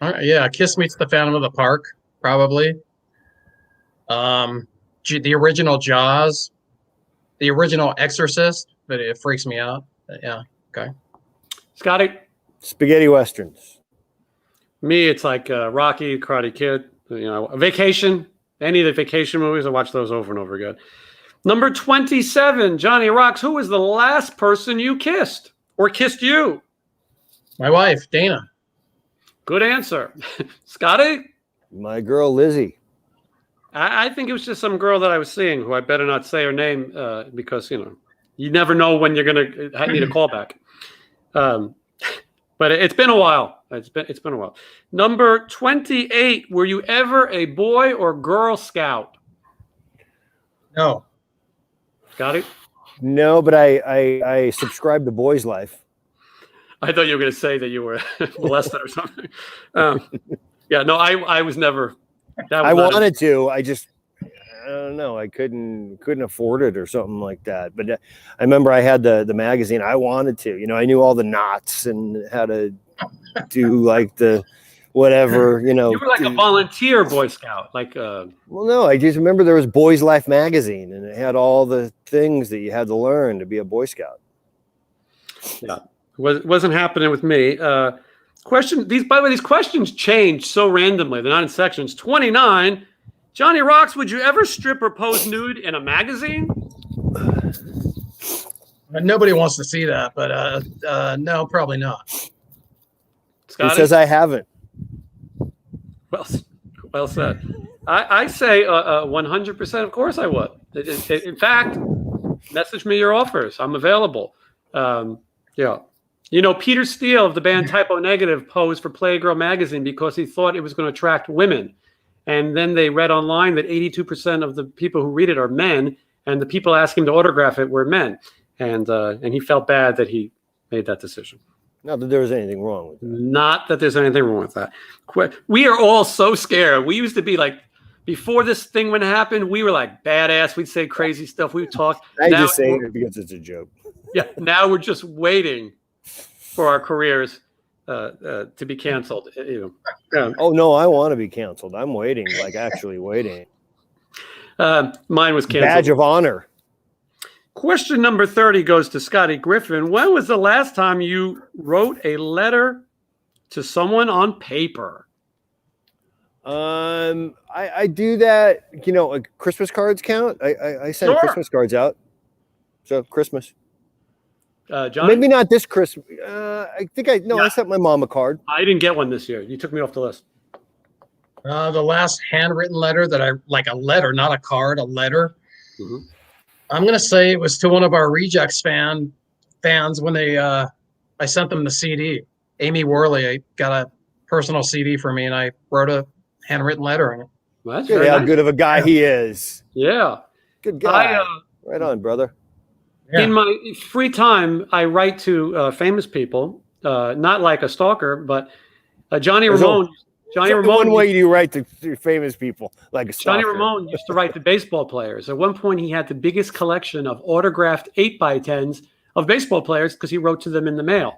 All right, yeah, Kiss Meets the Phantom of the Park, probably. The original Jaws, the original Exorcist, but it freaks me out. But yeah, okay. Scotty? Spaghetti Westerns. Me, it's like Rocky, Karate Kid, Vacation. Any of the vacation movies, I watch those over and over again. Number 27, Johnny Roxx. Who was the last person you kissed or kissed you? My wife, Dana. Good answer. Scotty? My girl, Lizzie. I think it was just some girl that I was seeing who I better not say her name because, you never know when you're going to need a call back. But it's been a while. It's been a while. Number 28. Were you ever a Boy or Girl Scout? No. Got it? No, but I subscribe to Boys Life. I thought you were going to say that you were molested or something. Yeah, no, I was never. I wanted to. don't know. I couldn't afford it or something like that. But I remember I had the magazine. I wanted to. I knew all the knots and how to do like the whatever. You were like a volunteer Boy Scout, Well, no, I just remember there was Boys Life magazine, and it had all the things that you had to learn to be a Boy Scout. Yeah, wasn't happening with me. Question. By the way, these questions change so randomly. They're not in sections. 29. Johnny Roxx, would you ever strip or pose nude in a magazine? Nobody wants to see that, but no, probably not. Scotty? He says I haven't. Well said. I say 100%. Of course I would. In fact, message me your offers. I'm available. Yeah. Peter Steele of the band Typo Negative posed for Playgirl magazine because he thought it was going to attract women. And then they read online that 82% of the people who read it are men, and the people asking him to autograph it were men. And he felt bad that he made that decision. Not that there was anything wrong with that. Not that there's anything wrong with that. We are all so scared. We used to be like, before this thing would happen, we were like badass. We'd say crazy stuff. We'd talk. I just say it because it's a joke. Yeah. Now we're just waiting for our careers to be canceled. Oh no, I want to be canceled. I'm waiting, like actually waiting. Mine was canceled. Badge of honor. Question number 30 goes to Scotty Griffin. When was the last time you wrote a letter to someone on paper? I do that. Christmas cards count. I send Christmas cards out. So Christmas. John? Maybe not this Christmas. I think I sent my mom a card. I didn't get one this year. You took me off the list. The last handwritten letter that like a letter, not a card, a letter. Mm-hmm. I'm going to say it was to one of our Rejects fans when they, I sent them the CD. Amy Worley got a personal CD for me, and I wrote a handwritten letter on it. Well, that's how good of a guy he is. Yeah. Good guy. Right on, brother. Yeah. In my free time, I write to famous people, not like a stalker, but Johnny Ramone. One way you write to famous people, like a stalker. Johnny Ramone used to write to baseball players. At one point, he had the biggest collection of autographed 8x10s of baseball players because he wrote to them in the mail.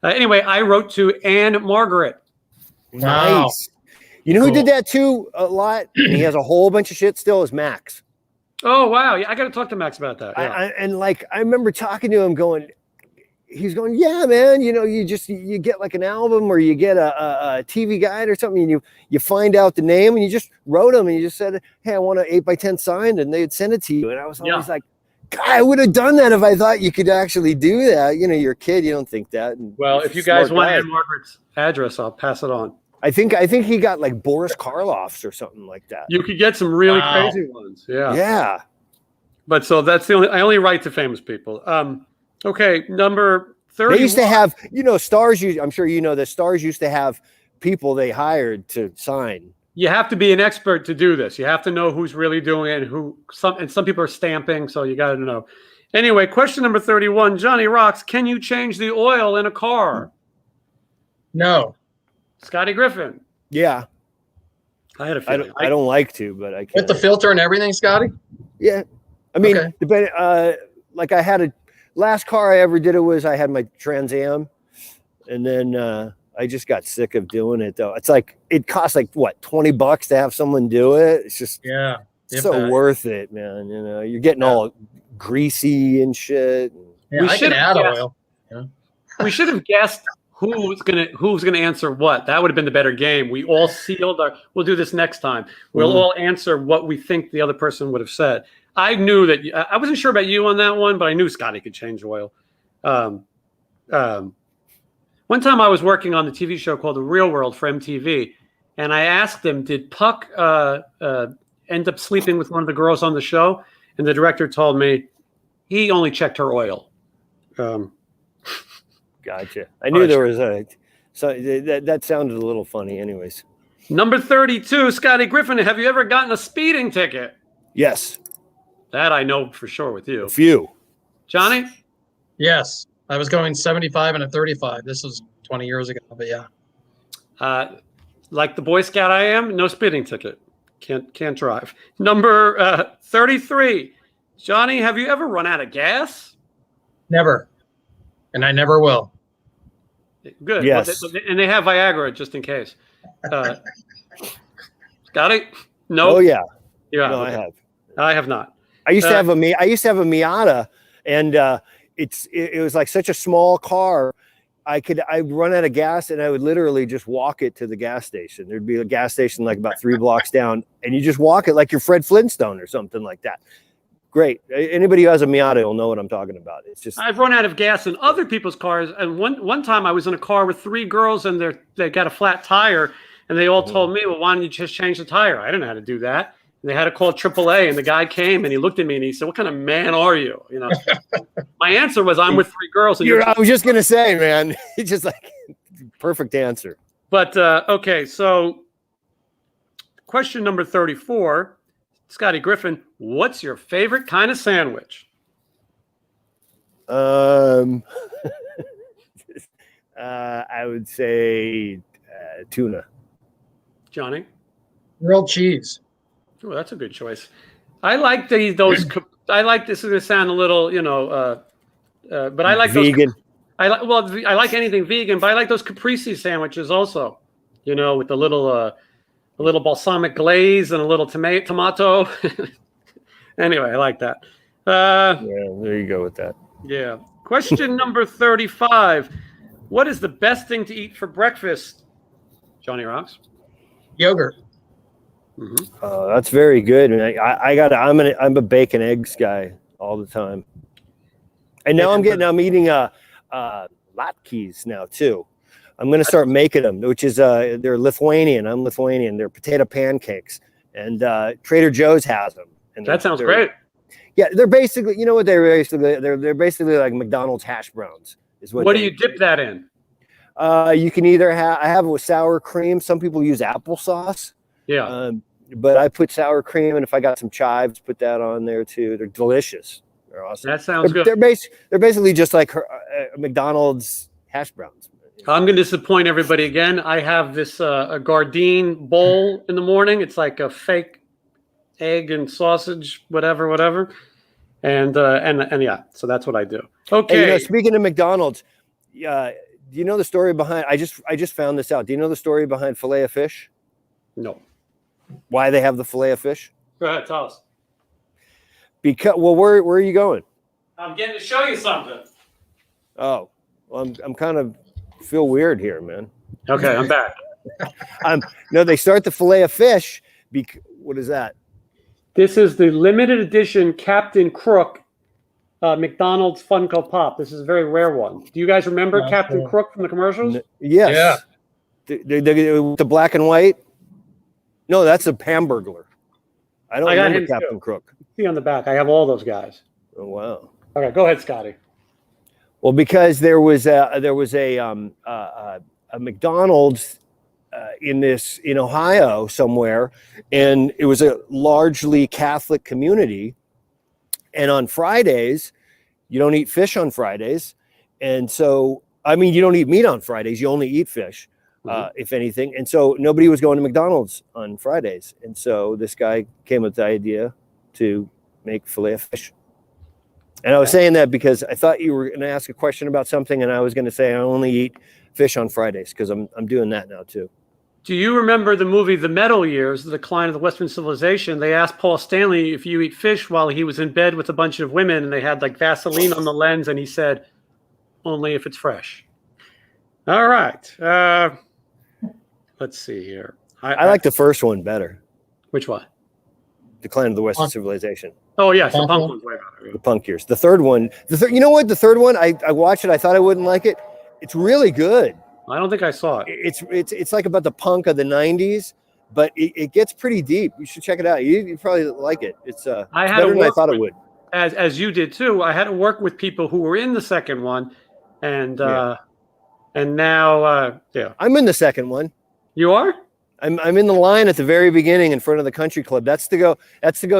Anyway, I wrote to Anne Margaret. Nice. You know who did that too a lot? And he has a whole bunch of shit still is Max. Oh, wow. Yeah, I got to talk to Max about that. Yeah. I remember talking to him he's going, yeah, man, you get like an album or you get a TV guide or something, and you find out the name and you just wrote them and you just said, hey, I want an 8x10 signed, and they'd send it to you. And I was always like, God, I would have done that if I thought you could actually do that. You're a kid, you don't think that. Well, if you guys want Anne Margaret's address, I'll pass it on. I think he got like Boris Karloff's or something like that. You could get some really crazy ones. Yeah. Yeah. But so that's I only write to famous people. Okay, number 30. They used to have, stars. I'm sure the stars used to have people they hired to sign. You have to be an expert to do this. You have to know who's really doing it and some people are stamping, so you got to know. Anyway, question number 31. Johnny Roxx, can you change the oil in a car? No. Scotty Griffin. Yeah. I had a feeling. I don't like to, but I can. With the filter and everything, Scotty? Yeah. I mean, like I had last car I ever did I had my Trans Am, and then I just got sick of doing it though. It's like it costs like what, $20 to have someone do it. It's just so worth it, man. You're getting all greasy and shit. Yeah, I can add oil. Yeah. We should have guessed who's gonna answer what. That would have been the better game. We all sealed we'll do this next time. We'll all answer what we think the other person would have said. I knew that I wasn't sure about you on that one, but I knew Scotty could change oil. One time I was working on the TV show called The Real World for MTV, and I asked him, did Puck end up sleeping with one of the girls on the show? And the director told me he only checked her oil. Gotcha. I knew there was that sounded a little funny anyways. Number 32, Scotty Griffin, have you ever gotten a speeding ticket? Yes. That I know for sure with you. A few. Johnny? Yes. I was going 75 and a 35. This was 20 years ago, but yeah. Like the Boy Scout I am, no speeding ticket. Can't drive. Number 33. Johnny, have you ever run out of gas? Never. And I never will. Good. Yes. And they have Viagra just in case. Scotty? No. Oh yeah. Yeah. No, okay. I have. I have not. I used to have a Miata, and it was like such a small car. I'd run out of gas, and I would literally just walk it to the gas station. There'd be a gas station like about 3 blocks down, and you just walk it like you're Fred Flintstone or something like that. Great. Anybody who has a Miata will know what I'm talking about. It's just I've run out of gas in other people's cars, and one time I was in a car with 3 girls, and they got a flat tire, and they all told me, "Well, why don't you just change the tire?" I didn't know how to do that. And they had to call AAA, and the guy came and he looked at me and he said, "What kind of man are you?" You know, my answer was, "I'm with 3 girls." And I was just gonna say, man, it's just like perfect answer. But okay, so question number 34, Scotty Griffin, what's your favorite kind of sandwich? I would say tuna. Johnny? Grilled cheese. Oh, that's a good choice. I like those. I like this. Is going to sound a little, but I like vegan. I like anything vegan, but I like those caprese sandwiches also. With a little balsamic glaze and a little tomato. Anyway, I like that. Yeah, there you go with that. Yeah. Question number 35. What is the best thing to eat for breakfast, Johnny Roxx? Yogurt. Mm-hmm. That's very good. And I'm a bacon eggs guy all the time. And now I'm eating latkes now too. I'm going to start making them, which is they're Lithuanian. I'm Lithuanian. They're potato pancakes, and Trader Joe's has them. And that sounds great. Yeah, they're basically, you know what they're basically? They're basically like McDonald's hash browns. What do you dip that in? You can either I have it with sour cream. Some people use applesauce. Yeah. But I put sour cream, and if I got some chives, put that on there too. They're delicious. They're awesome. That sounds good. They're basically just like McDonald's hash browns. I'm going to disappoint everybody again. I have this a Gardein bowl in the morning. It's like a fake egg and sausage, whatever. And yeah, so that's what I do. Okay. Hey, speaking of McDonald's, do you know the story behind? I just found this out. Do you know the story behind filet of fish? No. Why they have the filet of fish? Go ahead, tell us. Because where are you going? I'm getting to show you something. Oh, well, I'm kind of feel weird here, man. Okay, I'm back. No, they start the filet of fish. What is that? This is the limited edition Captain Crook McDonald's Funko Pop. This is a very rare one. Do you guys remember Captain Crook from the commercials? Yes. Yeah. The black and white. No, that's a Hamburglar. I don't remember Captain Crook. See on the back, I have all those guys. Oh wow. Okay, go ahead, Scotty. Well, because there was a McDonald's in Ohio somewhere, and it was a largely Catholic community. And on Fridays, you don't eat fish on Fridays, and so you don't eat meat on Fridays. You only eat fish. If anything. And so nobody was going to McDonald's on Fridays. And so this guy came with the idea to make filet of fish. And I was saying that because I thought you were going to ask a question about something, and I was going to say I only eat fish on Fridays because I'm doing that now too. Do you remember the movie The Metal Years, The Decline of the Western Civilization? They asked Paul Stanley if you eat fish while he was in bed with a bunch of women, and they had like Vaseline on the lens, and he said, only if it's fresh. All right. Let's see here. I like the first one better. Which one? Decline of the Western Civilization. Oh, yes. The punk one's way better. The punk years. The third one. You know what? The third one, I watched it. I thought I wouldn't like it. It's really good. I don't think I saw it. It's like about the punk of the 90s, but it gets pretty deep. You should check it out. You probably like it. It's better than I thought it would. As you did too. I had to work with people who were in the second one, and now I'm in the second one. You are? I'm in the line at the very beginning in front of the country club. That's to go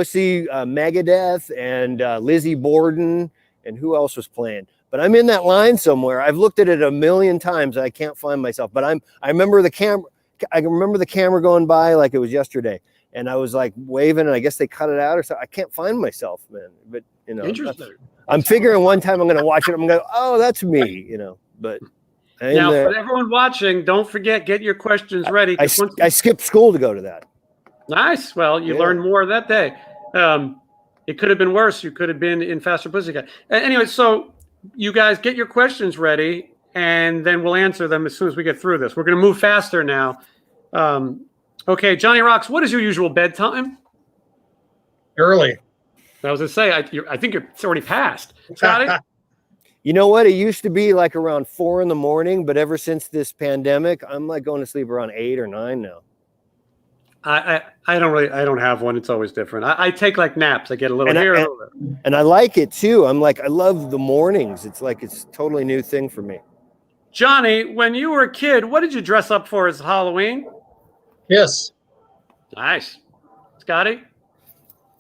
see Megadeth and Lizzie Borden and who else was playing. But I'm in that line somewhere. I've looked at it a million times. I can't find myself. But I remember the camera. I remember the camera going by like it was yesterday. and I was like waving, and I guess they cut it out or something. I can't find myself, man. But Interesting. I'm figuring one time I'm going to watch it. I'm going to go, oh, that's me, But now, for everyone watching, don't forget, get your questions ready. I skipped school to go to that. Nice. Well, you learned more that day. It could have been worse. You could have been in Faster Pussycat. Anyway, so you guys get your questions ready, and then we'll answer them as soon as we get through this. We're going to move faster now. Okay, Johnny Roxx, what is your usual bedtime? Early. I was going to say, I think it's already passed. Scotty? You know what? It used to be like around 4 a.m, but ever since this pandemic, I'm like going to sleep around 8 or 9 now. I don't have one. It's always different. I take like naps. I get a little here, a little there. And I like it too. I love the mornings. It's like it's a totally new thing for me. Johnny, when you were a kid, what did you dress up for as Halloween? Yes. Nice. Scotty?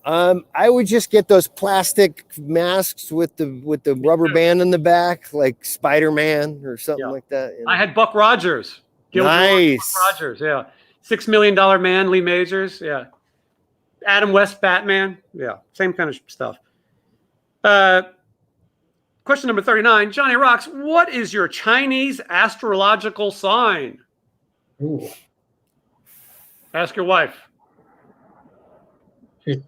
I would just get those plastic masks with the rubber band in the back, like Spider-Man or something like that. I had Buck Rogers. Nice. Buck Rogers, yeah. $6 Million Man, Lee Majors, yeah. Adam West, Batman, yeah. Same kind of stuff. Question number 39. Johnny Roxx, what is your Chinese astrological sign? Ooh. Ask your wife.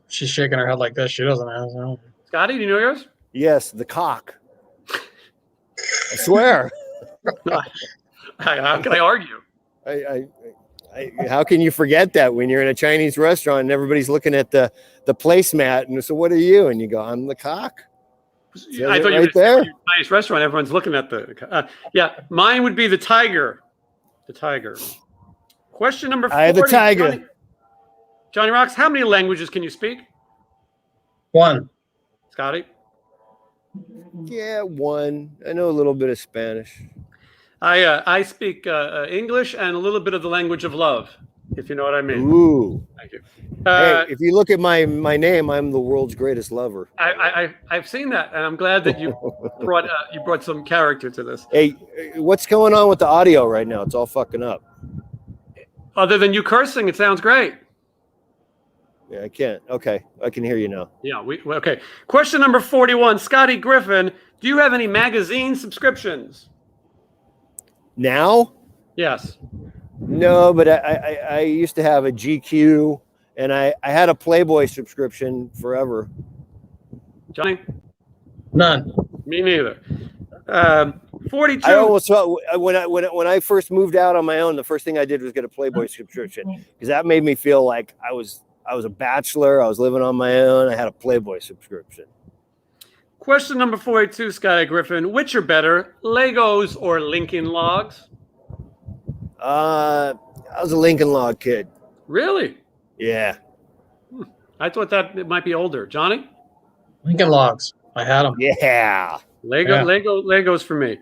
She's shaking her head like this. She doesn't know. Scotty, do you know yours? Yes, the cock. I swear. How can I argue? How can you forget that when you're in a Chinese restaurant and everybody's looking at the placemat and so what are you? And you go, I'm the cock. I thought you were there. Chinese restaurant. Everyone's looking at the. Yeah, mine would be the tiger. The tiger. Question number 40. I have the tiger. Johnny Roxx, how many languages can you speak? 1. Scotty? Yeah, 1. I know a little bit of Spanish. I speak English and a little bit of the language of love, if you know what I mean. Ooh. Thank you. Hey, if you look at my name, I'm the world's greatest lover. I've seen that, and I'm glad that you brought some character to this. Hey, what's going on with the audio right now? It's all fucking up. Other than you cursing, it sounds great. Yeah, I can't. Okay, I can hear you now. Yeah, okay. Question number 41. Scotty Griffin, do you have any magazine subscriptions? Now? Yes. No, but I used to have a GQ, and I had a Playboy subscription forever. Johnny? None. Me neither. 42. I almost thought when I first moved out on my own, the first thing I did was get a Playboy subscription because that made me feel like I was a bachelor. I was living on my own. I had a Playboy subscription. Question number 42, Scotty Griffin. Which are better, Legos or Lincoln Logs? I was a Lincoln Log kid. Really? Yeah. I thought that it might be older. Johnny? Lincoln Logs. I had them. Yeah. Legos for me.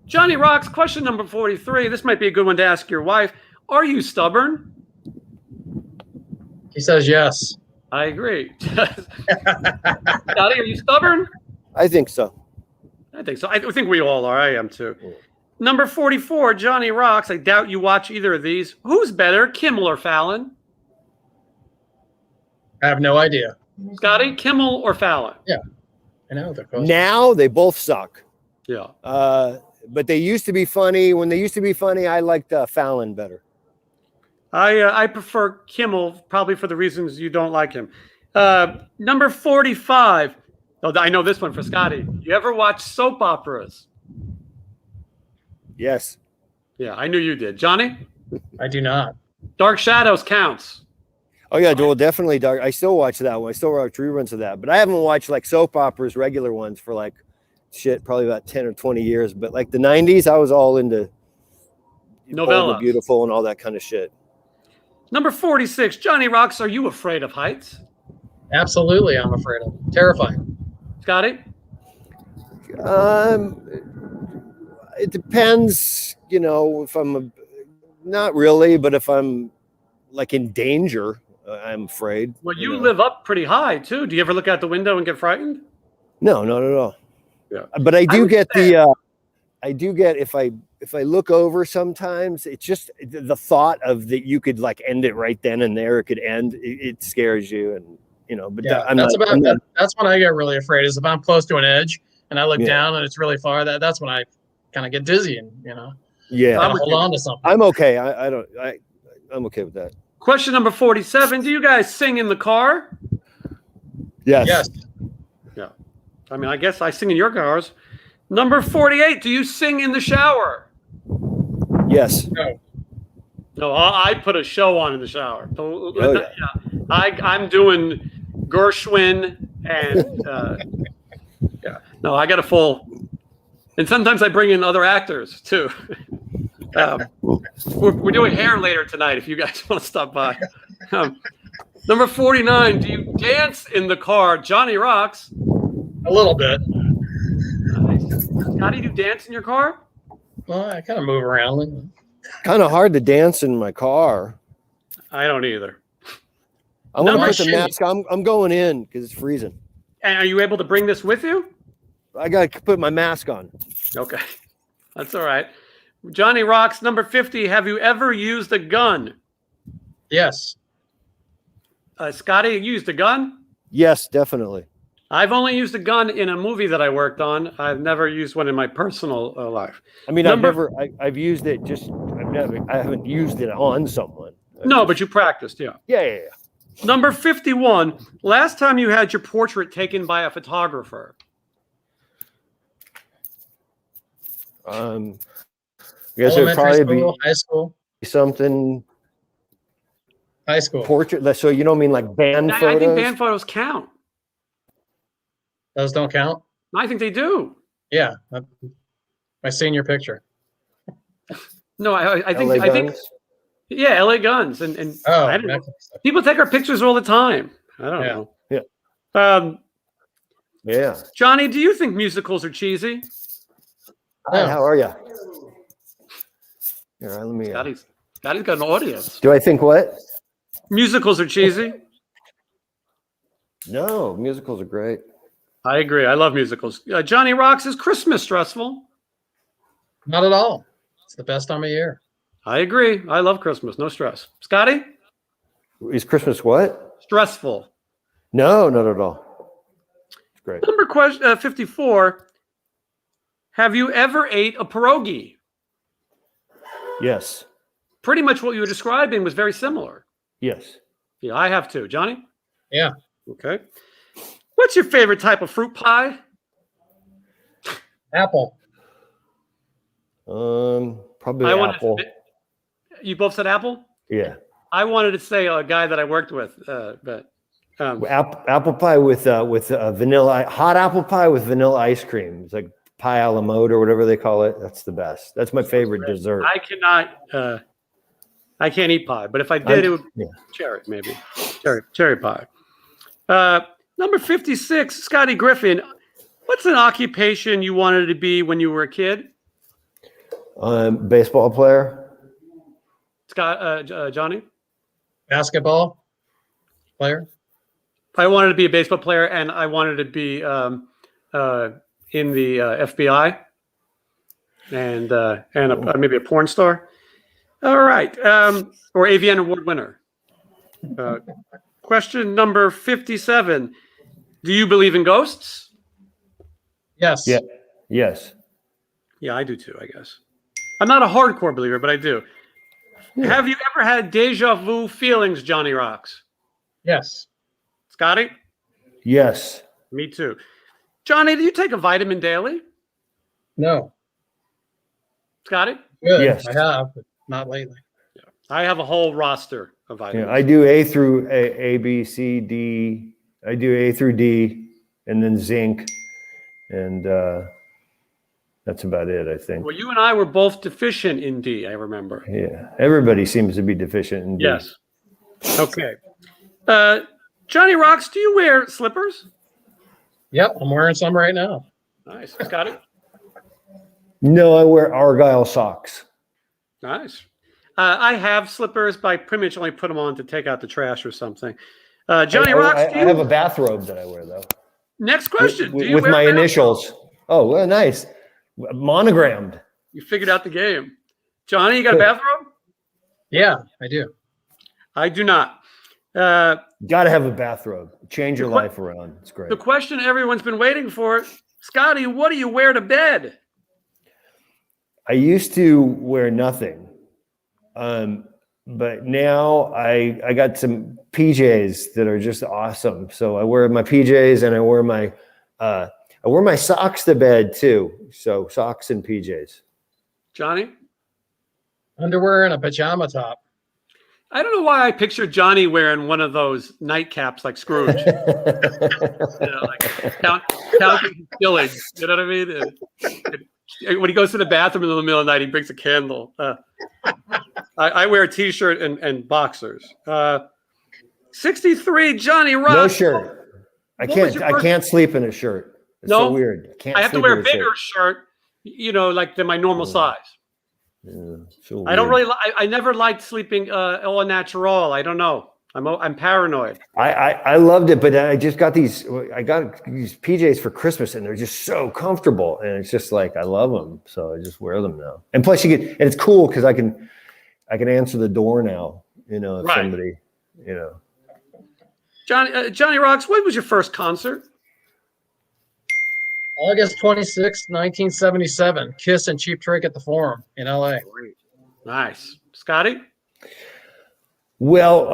Johnny Roxx, question number 43. This might be a good one to ask your wife. Are you stubborn? He says yes. I agree. Scotty, are you stubborn? I think so. I think so. I think we all are. I am too. Number 44, Johnny Roxx. I doubt you watch either of these. Who's better, Kimmel or Fallon? I have no idea. Scotty, Kimmel or Fallon? Yeah. I know. Now they both suck. Yeah. But they used to be funny. When they used to be funny, I liked Fallon better. I prefer Kimmel, probably for the reasons you don't like him. Number 45. Oh, I know this one for Scotty. You ever watch soap operas? Yes. Yeah, I knew you did. Johnny? I do not. Dark Shadows counts. Oh, yeah, well, definitely dark. I still watch that one. I still watch reruns of that. But I haven't watched like soap operas, regular ones for like probably about 10 or 20 years. But like the 90s, I was all into Novella, Beautiful and all that kind of shit. Number 46, Johnny Roxx, are you afraid of heights? Absolutely, I'm afraid of them. Terrifying. Scotty? It depends, if I'm not really, but if I'm like in danger, I'm afraid. Well, you live up pretty high too. Do you ever look out the window and get frightened? No, not at all. Yeah. But I do get if if I look over sometimes, it's just the thought of that you could like end it right then and there. It could end. It scares you, and But Yeah, I'm not. That's when I get really afraid. Is if I'm close to an edge and I look down and it's really far. That's when I kind of get dizzy and Yeah, hold on to something. I'm okay. I'm okay with that. Question number 47. Do you guys sing in the car? Yes. Yes. Yeah. I mean, I guess I sing in your cars. Number 48. Do you sing in the shower? Yes. No. No, I put a show on in the shower. Oh, yeah. I'm doing Gershwin and yeah. No, I got a full. And sometimes I bring in other actors too. We're doing hair later tonight if you guys want to stop by. Number 49. Do you dance in the car? Johnny Roxx. A little bit. Nice. Scotty, do you dance in your car? Well, I kind of move around. Kind of hard to dance in my car. I don't either. I want to put the mask. I'm going in because it's freezing. And are you able to bring this with you? I got to put my mask on. Okay. That's all right. Johnny Roxx, number 50. Have you ever used a gun? Yes. Scotty, you used a gun? Yes, definitely. I've only used a gun in a movie that I worked on. I've never used one in my personal life. I mean, I've used it I haven't used it on someone. No, but you practiced, yeah. Yeah. Number 51. Last time you had your portrait taken by a photographer? I guess it'd probably be high school. Something. High school. Portrait. So you don't mean like band photos? I think band photos count. Those don't count? I think they do. Yeah. My senior picture. No, I think LA I think yeah, LA Guns and I don't know. People take our pictures all the time. I don't know. Yeah. Yeah. Johnny, do you think musicals are cheesy? Hi, how are you? Here, let me. Scotty's got an audience. Do I think what? Musicals are cheesy? No, musicals are great. I agree. I love musicals. Johnny Roxx, is Christmas stressful? Not at all. It's the best time of year. I agree. I love Christmas. No stress. Scotty? Is Christmas what? Stressful. No, not at all. It's great. Number 54. Have you ever ate a pierogi? Yes. Pretty much what you were describing was very similar. Yes. Yeah, I have too. Johnny? Yeah. Okay. What's your favorite type of fruit pie? Apple. Probably apple. You both said apple? Yeah. I wanted to say a guy that I worked with, but apple pie with vanilla, hot apple pie with vanilla ice cream. It's like pie a la mode or whatever they call it. That's the best. That's my favorite dessert. I can't eat pie, but if I did, it would be cherry, maybe cherry pie. Number 56, Scotty Griffin. What's an occupation you wanted to be when you were a kid? Baseball player. Johnny? Basketball player. I wanted to be a baseball player, and I wanted to be in the FBI, and maybe a porn star. All right, or AVN award winner. Question number 57. Do you believe in ghosts? Yes. Yeah. Yes. Yeah, I do too, I guess. I'm not a hardcore believer, but I do. Yeah. Have you ever had deja vu feelings, Johnny Roxx? Yes. Scotty? Yes. Me too. Johnny, do you take a vitamin daily? No. Scotty? Good. Yes. I have, but not lately. Yeah. I have a whole roster of vitamins. Yeah, I do A through A, B, C, D. I do A through D, and then zinc, and that's about it, I think. Well, you and I were both deficient in D, I remember. Yeah, everybody seems to be deficient in D. Yes. Okay. Johnny Roxx, do you wear slippers? Yep, I'm wearing some right now. Nice. Scotty? No, I wear Argyle socks. Nice. I have slippers, but I pretty much only put them on to take out the trash or something. Johnny Roxx, I have a bathrobe that I wear, though. Next question. With my initials. Oh, well, nice. Monogrammed. You figured out the game. Johnny, you got a bathrobe? Yeah, I do. I do not. Got to have a bathrobe. Change your life around. It's great. The question everyone's been waiting for, Scotty, what do you wear to bed? I used to wear nothing. But now I got some PJs that are just awesome. So I wear my PJs and I wear my socks to bed too. So socks and PJs. Johnny? Underwear and a pajama top. I don't know why I pictured Johnny wearing one of those nightcaps like Scrooge. Like counting his shillings. You know what I mean? When he goes to the bathroom in the middle of the night, he brings a candle. I wear a T-shirt and boxers. 63, Johnny Roxx. No shirt. I can't sleep in a shirt. It's so weird. I have to wear a bigger shirt, like than my normal size. Yeah, so I don't really. I never liked sleeping au natural. I don't know. I'm paranoid. I loved it, but I just got these. I got these PJs for Christmas, and they're just so comfortable, and it's just like I love them, so I just wear them now. And plus, and it's cool because I can answer the door now. If somebody, Johnny Roxx, when was your first concert? August 26, 1977. Kiss and Cheap Trick at the Forum in LA. Great. Nice. Scotty? Well,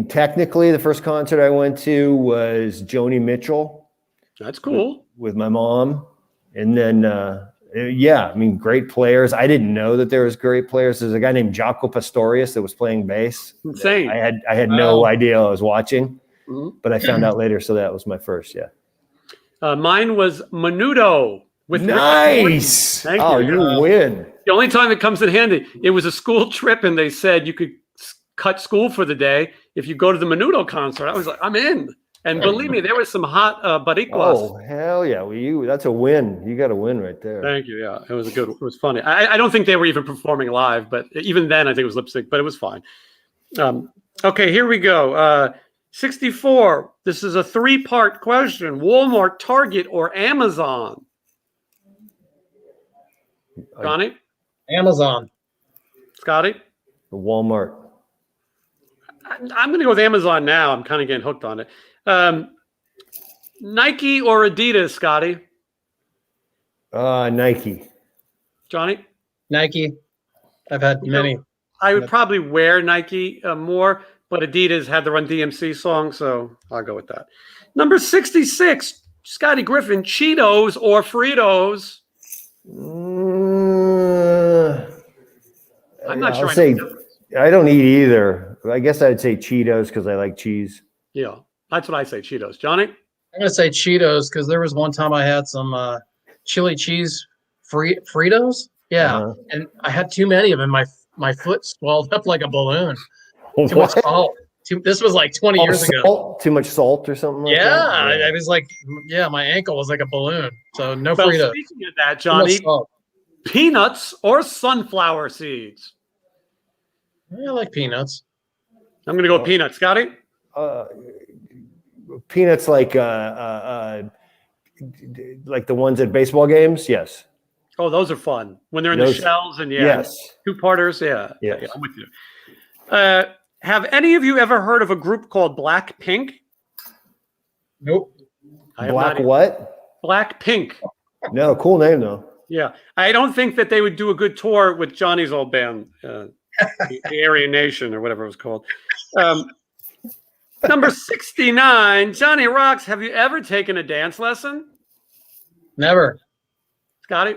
technically the first concert I went to was Joni Mitchell. That's cool. With my mom. And then, great players. I didn't know that there was great players. There's a guy named Jaco Pastorius that was playing bass. Insane. I had no idea I was watching, but I found out later. So that was my first, mine was Menudo. Nice. Thank you. You win. The only time it comes in handy, it was a school trip, and they said you could cut school for the day if you go to the Menudo concert. I was like, I'm in. And believe me, there was some hot baricuas. Oh, hell yeah. Well, that's a win. You got a win right there. Thank you. Yeah, it was funny. I don't think they were even performing live, but even then I think it was lip sync, but it was fine. Okay, here we go. 64. This is a 3-part question. Walmart, Target, or Amazon? Johnny? Amazon. Scotty? Walmart. I'm going to go with Amazon now. I'm kind of getting hooked on it. Nike or Adidas, Scotty? Nike. Johnny? Nike. I've had many. I would probably wear Nike more, but Adidas had the Run DMC song, so I'll go with that. Number 66, Scotty Griffin, Cheetos or Fritos? I'm not sure. I don't eat either. I guess I'd say Cheetos because I like cheese. Yeah, that's what I say, Cheetos. Johnny? I'm going to say Cheetos because there was one time I had some chili cheese Fritos. Yeah, and I had too many of them. My foot swelled up like a balloon. Too much salt. This was like 20 years ago. Too much salt or something like that? Yeah, I was like, my ankle was like a balloon. So no Fritos. Speaking of that, Johnny, peanuts or sunflower seeds? I like peanuts. I'm going to go peanuts. Scotty? Peanuts like the ones at baseball games? Yes. Oh, those are fun. When they're in the shells and yes. Two-parters. Yeah. Yes. Yeah, I'm with you. Have any of you ever heard of a group called Blackpink? Nope. Blackpink. No, cool name though. Yeah. I don't think that they would do a good tour with Johnny's old band, the Aryan Nation or whatever it was called. Number 69, Johnny Roxx. Have you ever taken a dance lesson? Never. Scotty?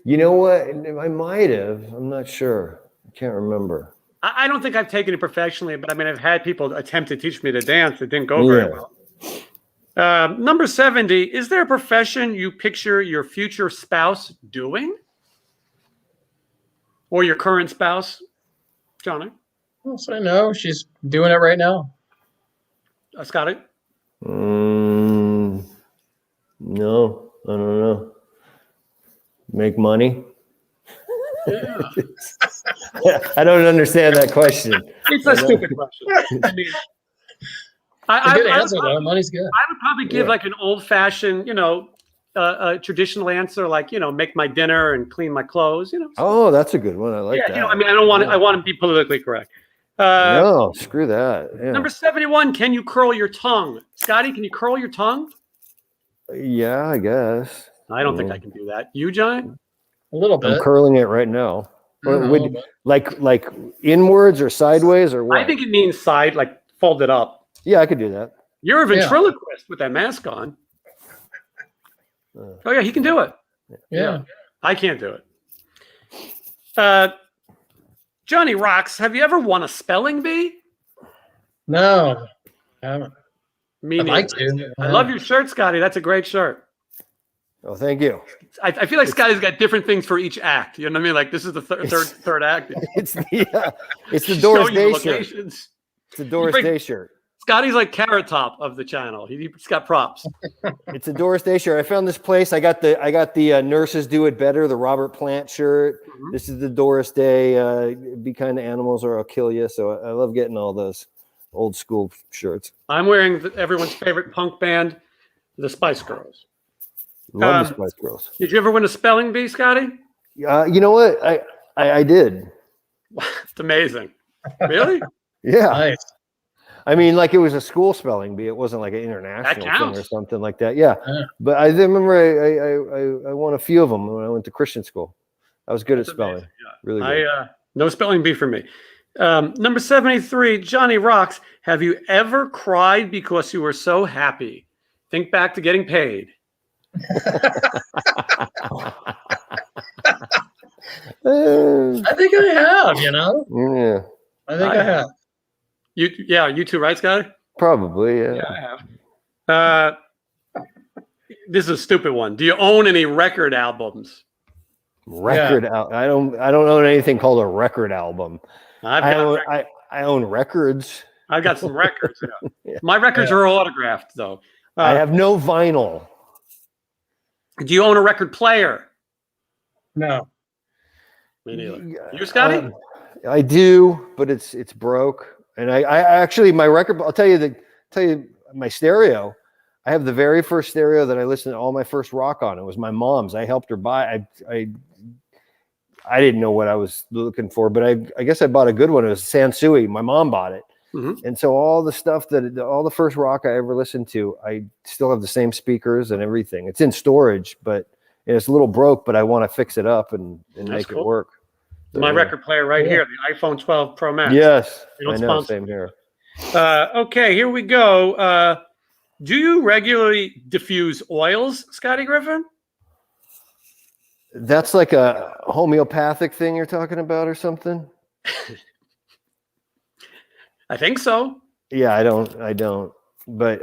You know what? I might have. I'm not sure. I can't remember. I don't think I've taken it professionally, but I've had people attempt to teach me to dance. It didn't go very well. Number 70, is there a profession you picture your future spouse doing? Or your current spouse? Johnny? Well, so I know she's doing it right now. Scotty? No, I don't know. Make money? Yeah. I don't understand that question. It's a stupid question. I mean, It's a good answer, would though. Money's good. I would probably give Yeah. like an old-fashioned, a traditional answer, like make my dinner and clean my clothes. Oh, that's a good one. I like that. I mean, I don't want. I want to be politically correct. No, screw that. Yeah. Number 71. Can you curl your tongue, Scotty? Can you curl your tongue? Yeah, I guess. I don't think I can do that. You, John? A little bit. I'm curling it right now. I don't know, but- Like inwards or sideways or what? I think it means side, like fold it up. Yeah, I could do that. You're a ventriloquist with that mask on. Oh yeah, he can do it. Yeah. I can't do it. Johnny Roxx, have you ever won a spelling bee? No, I haven't. Me I'd like neither. to. I love your shirt, Scotty. That's a great shirt. Oh, thank you. I feel like Scotty's got different things for each act. You know what I mean? Like this is the third act. It's the Show Doris you Day the shirt. locations. It's the Doris bring- Day shirt. Scotty's like Carrot Top of the channel. He's got props. It's a Doris Day shirt. I found this place. I got the Nurses Do It Better, the Robert Plant shirt. Mhm. This is the Doris Day. Be kind to animals or I'll kill you. So I love getting all those old school shirts. I'm wearing everyone's favorite punk band, the Spice Girls. Love the Spice Girls. Did you ever win a spelling bee, Scotty? You know what? I did. It's amazing. Really? Yeah. Nice. I mean, like it was a school spelling bee. It wasn't like an international thing counts. or something like that. Yeah. Yeah. But I remember I won a few of them when I went to Christian school. I was good That's at spelling. amazing. Yeah. Really good. No spelling bee for me. Number 73, Johnny Roxx. Have you ever cried because you were so happy? Think back to getting paid. I think I have, Yeah. I think I have. You too, right, Scotty? Probably. Yeah. Yeah, I have. This is a stupid one. Do you own any record albums? Record out. I don't own anything called a record album. I own records. I've got some records. Yeah. Yeah. My records are all autographed, though. I have no vinyl. Do you own a record player? No. Me neither. You, Scotty? I do, but it's broke. And I actually my record. I'll tell you my stereo. I have the very first stereo that I listened to all my first rock on. It was my mom's. I helped her buy. I didn't know what I was looking for, but I guess I bought a good one. It was Sansui. My mom bought it. Mm-hmm. And so all the stuff all the first rock I ever listened to, I still have the same speakers and everything. It's in storage, but it's a little broke, but I want to fix it up and make cool. it work. So, My record player right here, the iPhone 12 Pro Max. Yes, They don't I know. sponsor. Same here. Okay, here we go. Do you regularly diffuse oils, Scotty Griffin? That's like a homeopathic thing you're talking about or something? I think so. Yeah, I don't. But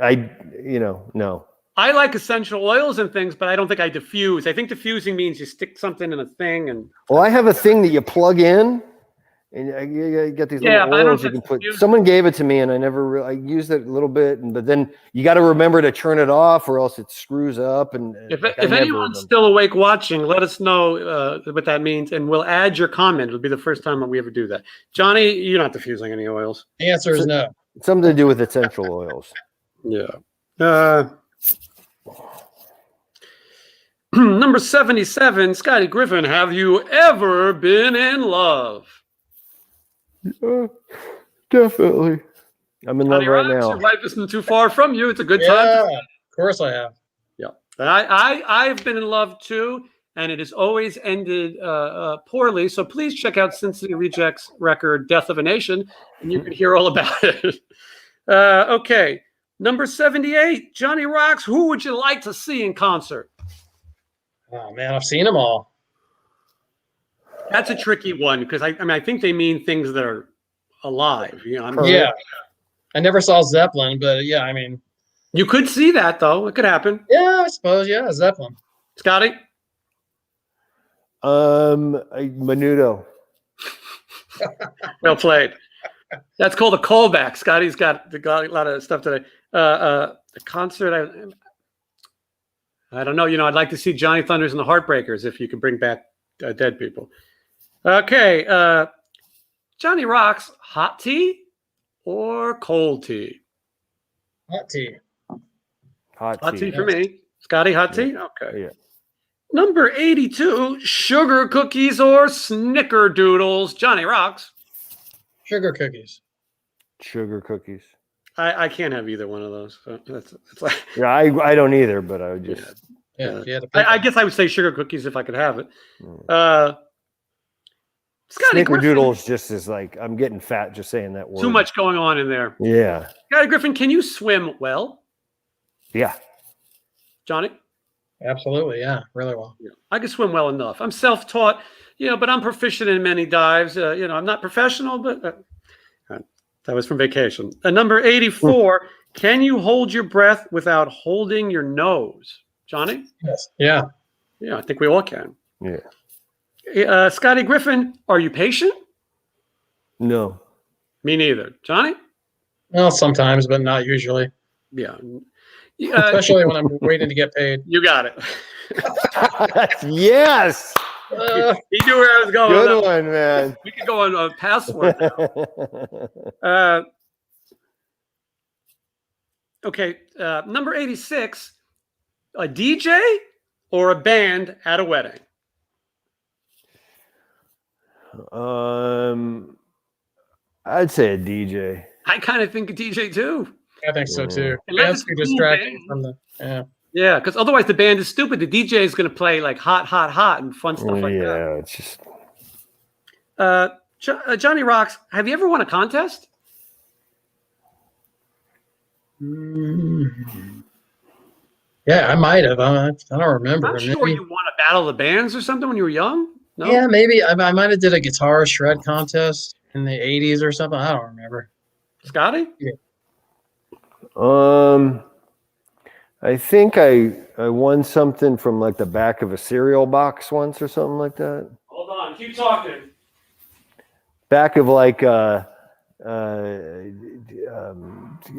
no. I like essential oils and things, but I don't think I diffuse. I think diffusing means you stick something in a thing and. Well, I have a thing that you plug in, and you get these Yeah, little but I don't oils you can think put. diffusing- Someone gave it to me, and I used it a little bit, but then you got to remember to turn it off, or else it screws up. And If I never anyone's remember. still awake watching, let us know what that means, and we'll add your comment. It'll be the first time that we ever do that. Johnny, you're not diffusing any oils. The answer is no. Something to do with essential oils. Yeah. Number 77, Scotty Griffin. Have you ever been in love? Definitely. I'm in love Johnny right Roxx, now. your wife isn't too far from you. It's a good Yeah, time. of course I have. Yeah. I've been in love too, and it has always ended poorly. So please check out Cincinnati Rejects record "Death of a Nation," and you can hear all about it. Okay, number 78, Johnny Roxx. Who would you like to see in concert? Oh man, I've seen them all. That's a tricky one because I think they mean things that are alive. Yeah. I never saw Zeppelin, but yeah, I mean, You could see that though. It could happen. yeah, I suppose, yeah, Zeppelin. Scotty? Menudo. Well played. That's called a callback. Scotty's got a lot of stuff today. The concert, I don't know. I'd like to see Johnny Thunders and the Heartbreakers if you could bring back dead people. Okay. Johnny Roxx, hot tea or cold tea? Hot tea. Hot Hot tea tea. for me. Scotty, hot tea? Okay. Yeah. Number 82, sugar cookies or snickerdoodles. Johnny Roxx. Sugar cookies. Sugar cookies. I can't have either one of those. So it's like, Yeah, I don't either, but I would just. Yeah, if you had to pick I guess I would say sugar cookies if I could have it. Mm. Scotty Griffin. Snickerdoodles just is like I'm getting fat just saying that word. Too much going on in there. Yeah. Scotty Griffin, can you swim well? Yeah. Johnny? Absolutely, yeah, really well. Yeah. I can swim well enough. I'm self-taught, but I'm proficient in many dives. I'm not professional, but that was from vacation. Number 84, can you hold your breath without holding your nose? Johnny? Yes. Yeah. Yeah, I think we all can. Yeah. Scotty Griffin, are you patient? No. Me neither. Johnny? Well, sometimes, but not usually. Yeah. Especially when I'm waiting to get paid. You got it. Yes. He knew where I was going. Good one, man. We could go on a password now. Okay, number 86, a DJ or a band at a wedding? I'd say a DJ. I kind of think a DJ too. I think so too. Unless That's it's a too cool distracting band. from the Yeah, because otherwise the band is stupid. The DJ is going to play like hot, hot, hot and fun stuff like that. Yeah, it's just. Johnny Roxx, have you ever won a contest? Yeah, I might have. I don't remember. I'm sure you won a Battle of the Bands or something when you were young. No? Yeah, maybe. I might have did a guitar shred contest in the 80s or something. I don't remember. Scotty? I think I won something from like the back of a cereal box once or something like that. Hold on, keep talking. Back of like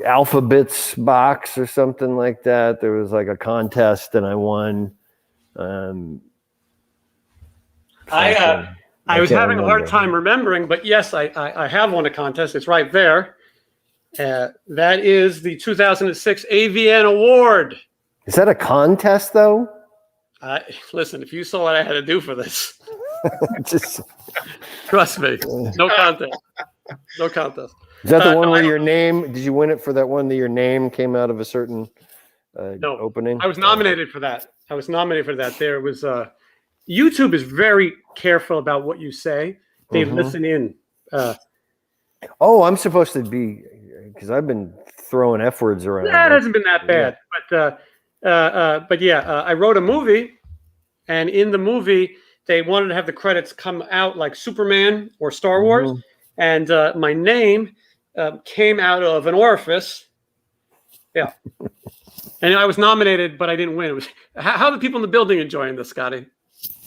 Alphabets box or something like that. There was like a contest and I won. I was can't having a hard remember. time remembering, but yes, I have won a contest. It's right there. That is the 2006 AVN Award. Is that a contest though? Listen, if you saw what I had to do for this, Just, trust me, no contest. No contest. is that the one no, where your name? Did you win it for that one that your name came out of a certain opening? I was nominated for that. There was YouTube is very careful about what you say. They listen in. Oh, I'm supposed to be because I've been throwing F words around. That hasn't been that bad, but yeah, I wrote a movie, and in the movie they wanted to have the credits come out like Superman or Star Wars, and my name came out of an orifice. Yeah, and I was nominated, but I didn't win. It was how are the people in the building enjoying this, Scotty?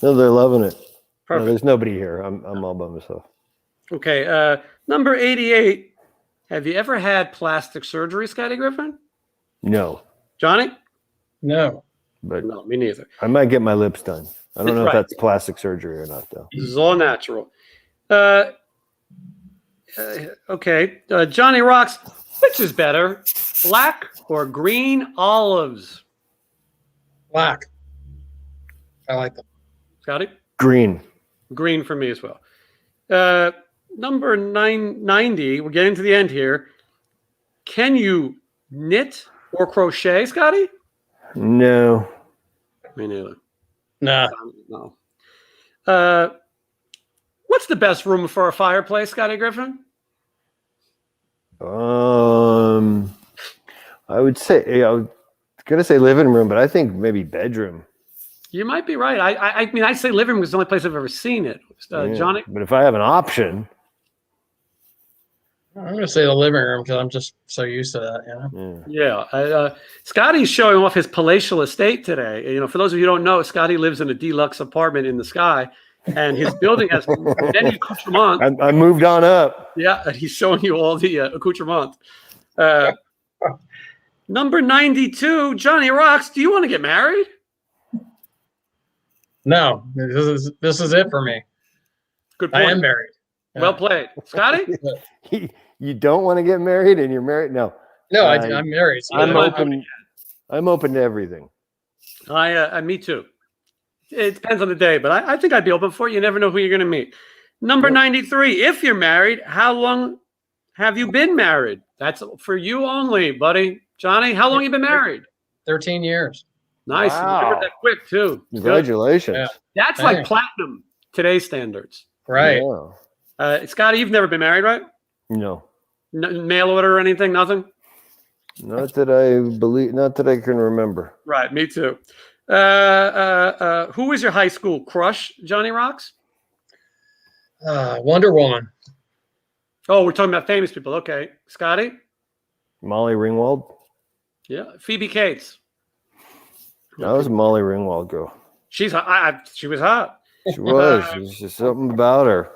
No, they're loving it. Perfect. No, there's nobody here. I'm all by myself. Okay, number 88. Have you ever had plastic surgery, Scotty Griffin? No, Johnny? No. but No, me neither. I might get my lips done. I don't know Right. if that's plastic surgery or not, though. This is all natural. Okay, Johnny Roxx. Which is better, black or green olives? Black. I like them. Scotty? Green. Green for me as well. Number 990. We're getting to the end here. Can you knit or crochet, Scotty? No. Me neither. Nah. No. What's the best room for a fireplace, Scotty Griffin? I would say I was gonna say living room, but I think maybe bedroom. You might be right. I mean, I say living room is the only place I've ever seen it. Yeah. Johnny? But if I have an option, I'm going to say the living room because I'm just so used to that, Yeah. Scotty's showing off his palatial estate today. For those of you who don't know, Scotty lives in a deluxe apartment in the sky, and his building has many accoutrements. I moved on up. Yeah, and he's showing you all the accoutrements. Number 92, Johnny Roxx. Do you want to get married? No, this is it for me. Good I point. am married. Well played. Scotty? You don't want to get married, and you're married. No, No, I'm married. So I'm I- open. I'm open to everything. Me too. It depends on the day, but I think I'd be open for it. You never know who you're going to meet. Number 93. If you're married, how long have you been married? That's for you only, buddy. Johnny, how long you been married? 13 years. Nice. You Wow. remembered that quick too. Congratulations. Yeah. That's like Thanks. platinum today's standards. Right. Yeah. Scotty, you've never been married, right? No. Mail order or anything? Nothing? Not that I believe. Not that I can remember. Right. Me too. Who was your high school crush, Johnny Roxx? Wonder Woman. Oh, we're talking about famous people. Okay. Scotty? Molly Ringwald. Yeah. Phoebe Cates. That was a Molly Ringwald girl. She's hot. She was hot. She was. There's just something about her.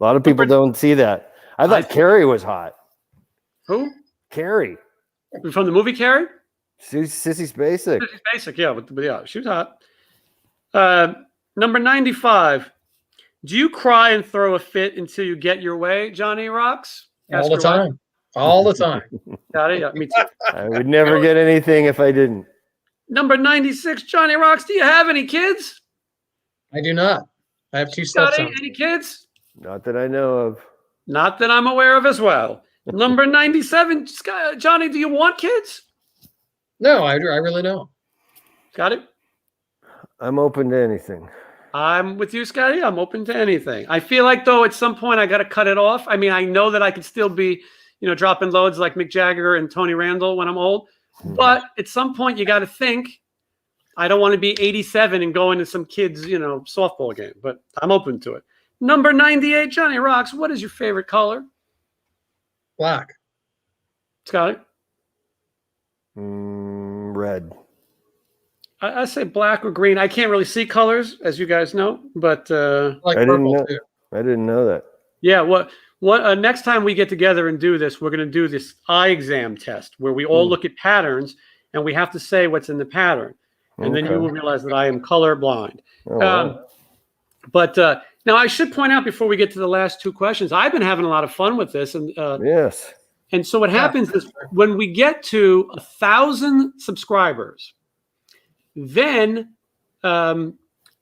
A lot of people don't see that. I thought Carrie was hot. Who? Carrie. From the movie Carrie? Sissy Spacek. She's basic, yeah, but yeah, she was hot. Number 95. Do you cry and throw a fit until you get your way, Johnny Roxx? All the time. All the time. Got it? Yeah, me too. I would never get anything if I didn't. Number 96. Johnny Roxx, do you have any kids? I do not. I have 2 Scotty, stepsons. any kids? Not that I know of. Not that I'm aware of as well. Number 97. Johnny, do you want kids? No, I really don't. Got it? I'm open to anything. I'm with you, Scotty. I'm open to anything. I feel like, though, at some point I got to cut it off. I mean, I know that I could still be, dropping loads like Mick Jagger and Tony Randall when I'm old. But at some point, you got to think, I don't want to be 87 and go into some kids, softball game. But I'm open to it. Number 98, Johnny Roxx. What is your favorite color? Black. Scotty? Red. I say black or green. I can't really see colors, as you guys know. But Like I didn't purple, know. too. I didn't know that. yeah, what next time we get together and do this, we're going to do this eye exam test where we all look at patterns and we have to say what's in the pattern. And then you will realize that I am colorblind. Oh, wow. But now I should point out before we get to the last 2 questions, I've been having a lot of fun with this. And Yes. and so what happens is when we get to 1,000 subscribers, then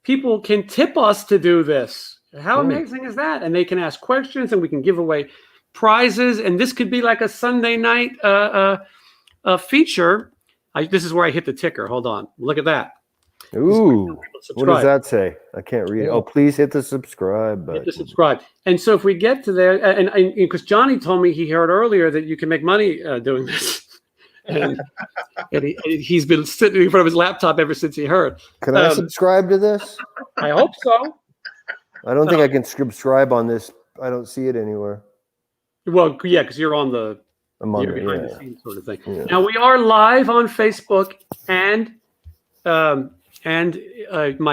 people can tip us to do this. How amazing is that? And they can ask questions and we can give away prizes. And this could be like a Sunday night feature. This is where I hit the ticker. Hold on. Look at that. Ooh. What does that say? I can't read it. Oh, please hit the subscribe button. Hit the subscribe. And so if we get to there, and because Johnny told me he heard earlier that you can make money doing this. And he's been sitting in front of his laptop ever since he heard. Can I subscribe to this? I hope so. I don't think I can subscribe on this. I don't see it anywhere. Well, yeah, because you're on the I'm on behind the, the scenes sort of thing. Yeah. Now we are live on Facebook and my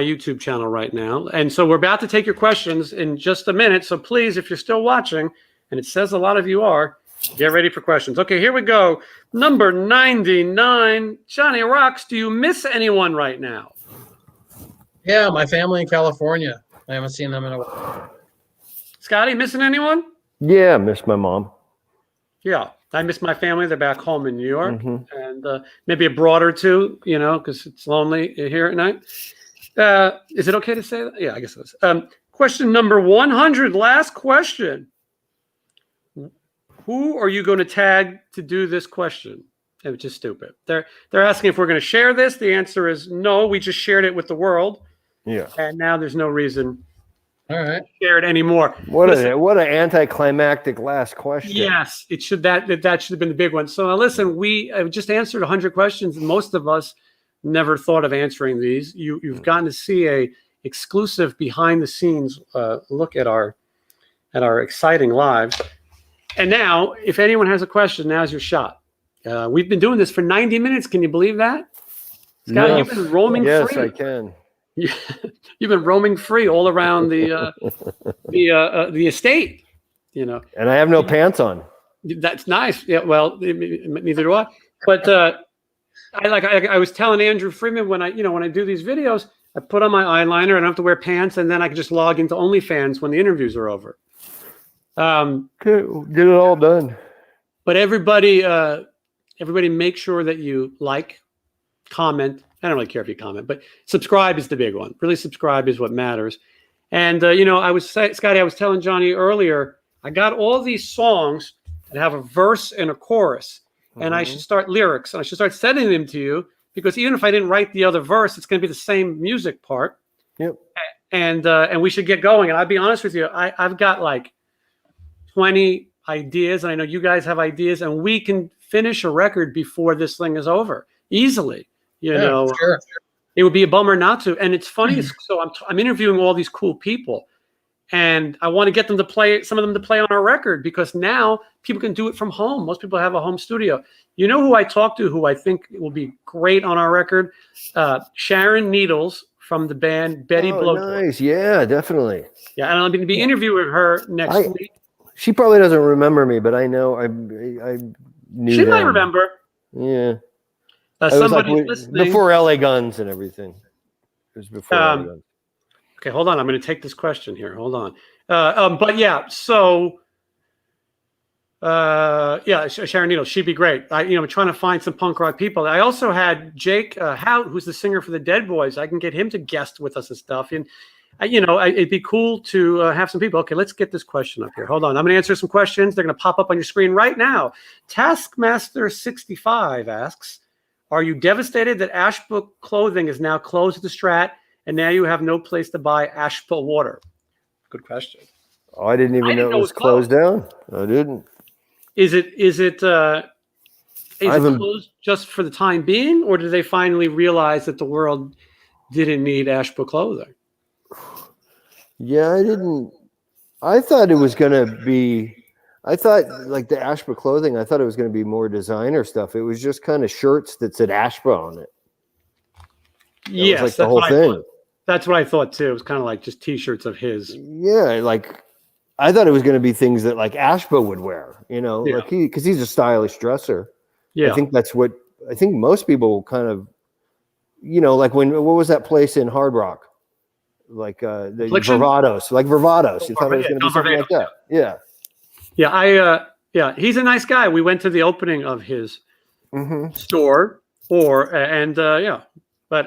YouTube channel right now, and so we're about to take your questions in just a minute. So please, if you're still watching, and it says a lot of you are, get ready for questions. Okay, here we go. Number 99, Johnny Roxx. Do you miss anyone right now? Yeah, my family in California. I haven't seen them in a while. Scotty, missing anyone? Yeah, I miss my mom. Yeah, I miss my family. They're back home in New York, and maybe abroad or two, because it's lonely here at night. Is it okay to say that? Yeah, I guess it is. Question number 100, last question. Who are you going to tag to do this question? Which is stupid. They're asking if we're going to share this. The answer is no. We just shared it with the world. Yeah. And now there's no reason All right. to share it anymore. What an anticlimactic last question. Yes, it should. That should have been the big one. So now listen, we just answered 100 questions. Most of us never thought of answering these. You've gotten to see a exclusive behind the scenes look at our exciting lives. And now, if anyone has a question, now's your shot. We've been doing this for 90 minutes. Can you believe that? Scott, you've been roaming free. Yes, I can. You've been roaming free all around the estate, And I have no pants on. That's nice. Yeah. Well, neither do I. But I was telling Andrew Freeman when I do these videos, I put on my eyeliner. I don't have to wear pants, and then I can just log into OnlyFans when the interviews are over. Get it all done. But everybody everybody make sure that you like, comment. I don't really care if you comment, but subscribe is the big one. Really, subscribe is what matters. And Scotty, I was telling Johnny earlier, I got all these songs that have a verse and a chorus, and I should start lyrics, and I should start sending them to you, because even if I didn't write the other verse, it's going to be the same music part. Yep. And we should get going. And I'll be honest with you, I've got like 20 ideas, and I know you guys have ideas, and we can finish a record before this thing is over easily. You know, sure. It would be a bummer not to. And it's funny. So I'm interviewing all these cool people, and I want to get them to play, some of them to play on our record, because now people can do it from home. Most people have a home studio. You know who I talked to, who I think will be great on our record? Sharon Needles from the band Betty Blowtorch. Nice. Yeah, definitely. Yeah, and I'm going to be interviewing her next week. She probably doesn't remember me, but I know I knew She them. might remember. Yeah. Somebody listening. Before LA Guns and everything. It was before LA Guns. Okay, hold on. I'm going to take this question here. Hold on. But yeah, so Sharon Needles, she'd be great. I'm trying to find some punk rock people. I also had Jake Hout, who's the singer for the Dead Boys. I can get him to guest with us and stuff. And it'd be cool to have some people. Okay, let's get this question up here. Hold on. I'm going to answer some questions. They're going to pop up on your screen right now. Taskmaster65 asks, are you devastated that Ashbook Clothing is now closed at the Strat, and now you have no place to buy Ashbook water? Good question. Oh, I didn't even know it was closed down. I didn't. Is it closed just for the time being, or did they finally realize that the world didn't need Ashbook Clothing? Yeah, I didn't. I thought it was going to be. I thought, like the Ashba Clothing, I thought it was going to be more designer stuff. It was just kind of shirts that said Ashba on it. Yes, like the whole thing. That's what I thought too. It was kind of like just T-shirts of his. Yeah, like I thought it was going to be things that like Ashba would wear. Like because he's a stylish dresser. Yeah, I think that's what I think most people kind of, like what was that place in Hard Rock? Like the Vervados, You thought it was going to be something like that. Yeah. Yeah, he's a nice guy. We went to the opening of his store, but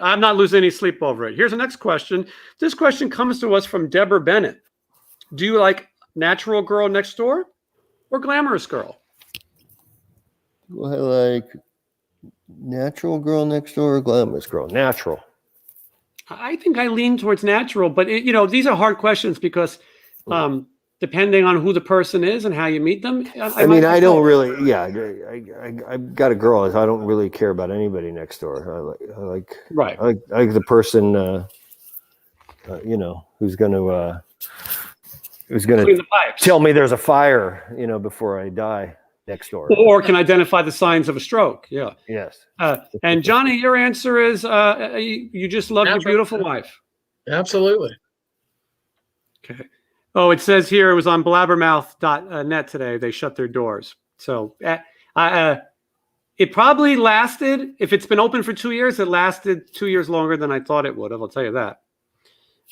I'm not losing any sleep over it. Here's the next question. This question comes to us from Deborah Bennett. Do you like Natural Girl Next Door or Glamorous Girl? I like Natural Girl Next Door or Glamorous Girl? Natural. I think I lean towards natural, but these are hard questions because depending on who the person is and how you meet them. I don't really. Yeah, I got a girl. I don't really care about anybody next door. I like the person, who's going to clean the pipes. Tell me there's a fire, before I die next door, or can identify the signs of a stroke. Yeah. Yes. And Johnny, your answer is you just love your beautiful wife. Absolutely. Okay. Oh, it says here it was on blabbermouth.net today. They shut their doors. So it probably lasted, if it's been open for 2 years, it lasted 2 years longer than I thought it would have. I'll tell you that.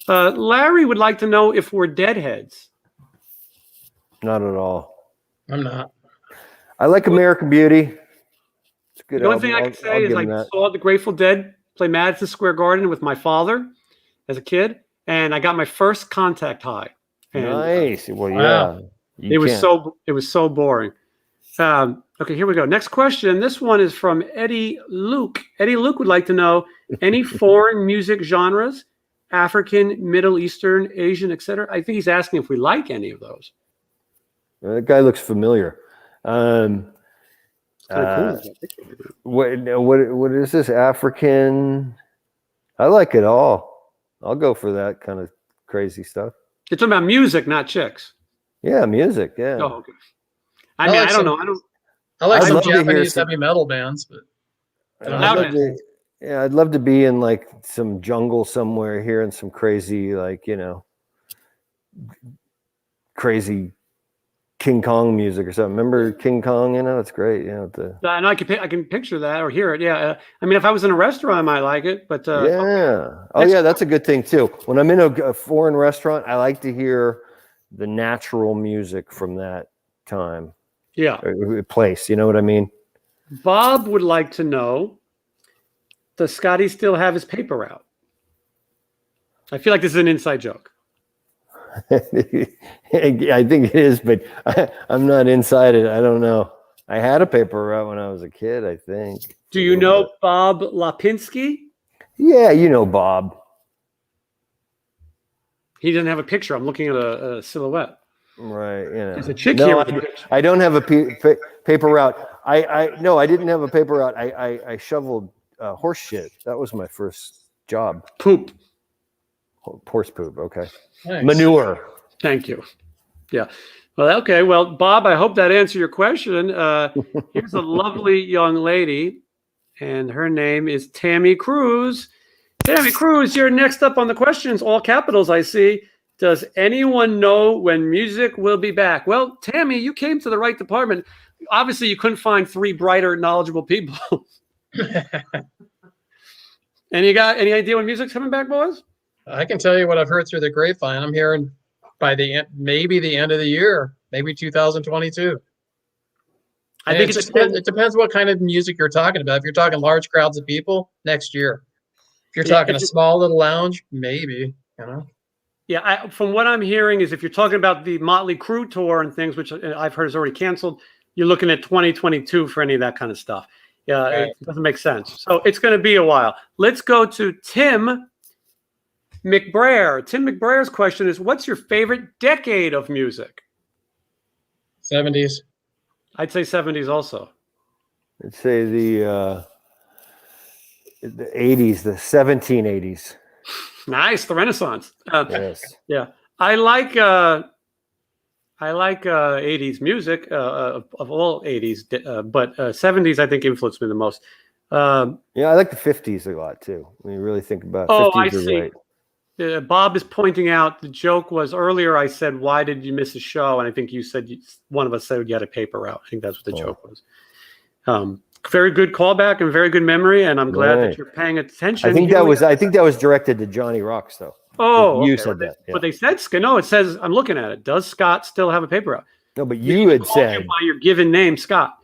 Larry would like to know if we're deadheads. Not at all. I'm not. I like American Beauty. It's good. The only thing I can say is I saw the Grateful Dead play Madison Square Garden with my father as a kid, and I got my first contact high. And, nice. Well, yeah. It was so boring. Okay, here we go. Next question. This one is from Eddie Luke. Eddie Luke would like to know any foreign music genres, African, Middle Eastern, Asian, etc. I think he's asking if we like any of those. That guy looks familiar. What is this? African? I like it all. I'll go for that kind of crazy stuff. You're talking about music, not chicks. Yeah, music. Yeah. Oh, okay. I don't know. I like some Japanese heavy metal bands, but I'd love to be in like some jungle somewhere, hearing some crazy, crazy King Kong music or something. Remember King Kong? It's great. And I can picture that or hear it. Yeah. If I was in a restaurant, I might like it. But yeah. Okay. Oh yeah, that's a good thing too. When I'm in a foreign restaurant, I like to hear the natural music from that time. Yeah. Place. You know what I mean? Bob would like to know, does Scotty still have his paper route? I feel like this is an inside joke. I think it is, but I'm not inside it. I don't know. I had a paper route when I was a kid, I think. Do you know Bob Lapinski? Yeah, you know Bob. He doesn't have a picture. I'm looking at a silhouette. Right, you know. There's a chick No, here. I don't have a paper route. No, I didn't have a paper route. I shoveled horse shit. That was my first job. Poop. Horse poop. Okay. Nice. Manure. Thank you. Yeah. Well, okay. Well, Bob, I hope that answered your question. Here's a lovely young lady, and her name is Tammy Cruz. Tammy Cruz, you're next up on the questions. All capitals, I see. Does anyone know when music will be back? Well, Tammy, you came to the right department. Obviously, you couldn't find three brighter, knowledgeable people. And you got any idea when music's coming back, boys? I can tell you what I've heard through the grapevine. I'm hearing by maybe the end of the year, maybe 2022. I think it depends what kind of music you're talking about. If you're talking large crowds of people, next year. If you're talking a small little lounge, maybe, you know. Yeah, from what I'm hearing is if you're talking about the Motley Crue tour and things, which I've heard is already canceled, you're looking at 2022 for any of that kind of stuff. Yeah, right. It doesn't make sense. So it's going to be a while. Let's go to Tim McBrayer. Tim McBrayer's question is, what's your favorite decade of music? 70s. I'd say 70s also. I'd say the 80s, the 1780s. Nice, the Renaissance. Yes. Yeah, I like 80s music of all 80s, but 70s I think influenced me the most. Yeah, I like the 50s a lot too. When you really think about 50s, I see. Right. Bob is pointing out the joke was earlier. I said, "Why did you miss a show?" And I think you said one of us said you had a paper route. I think that's what the joke was. Very good callback and very good memory, and I'm glad that you're paying attention. I think that was directed to Johnny Roxx, though. Oh, you said that. But they said, no, it says, I'm looking at it. Does Scott still have a paper route? No, but you had said by your given name, Scott.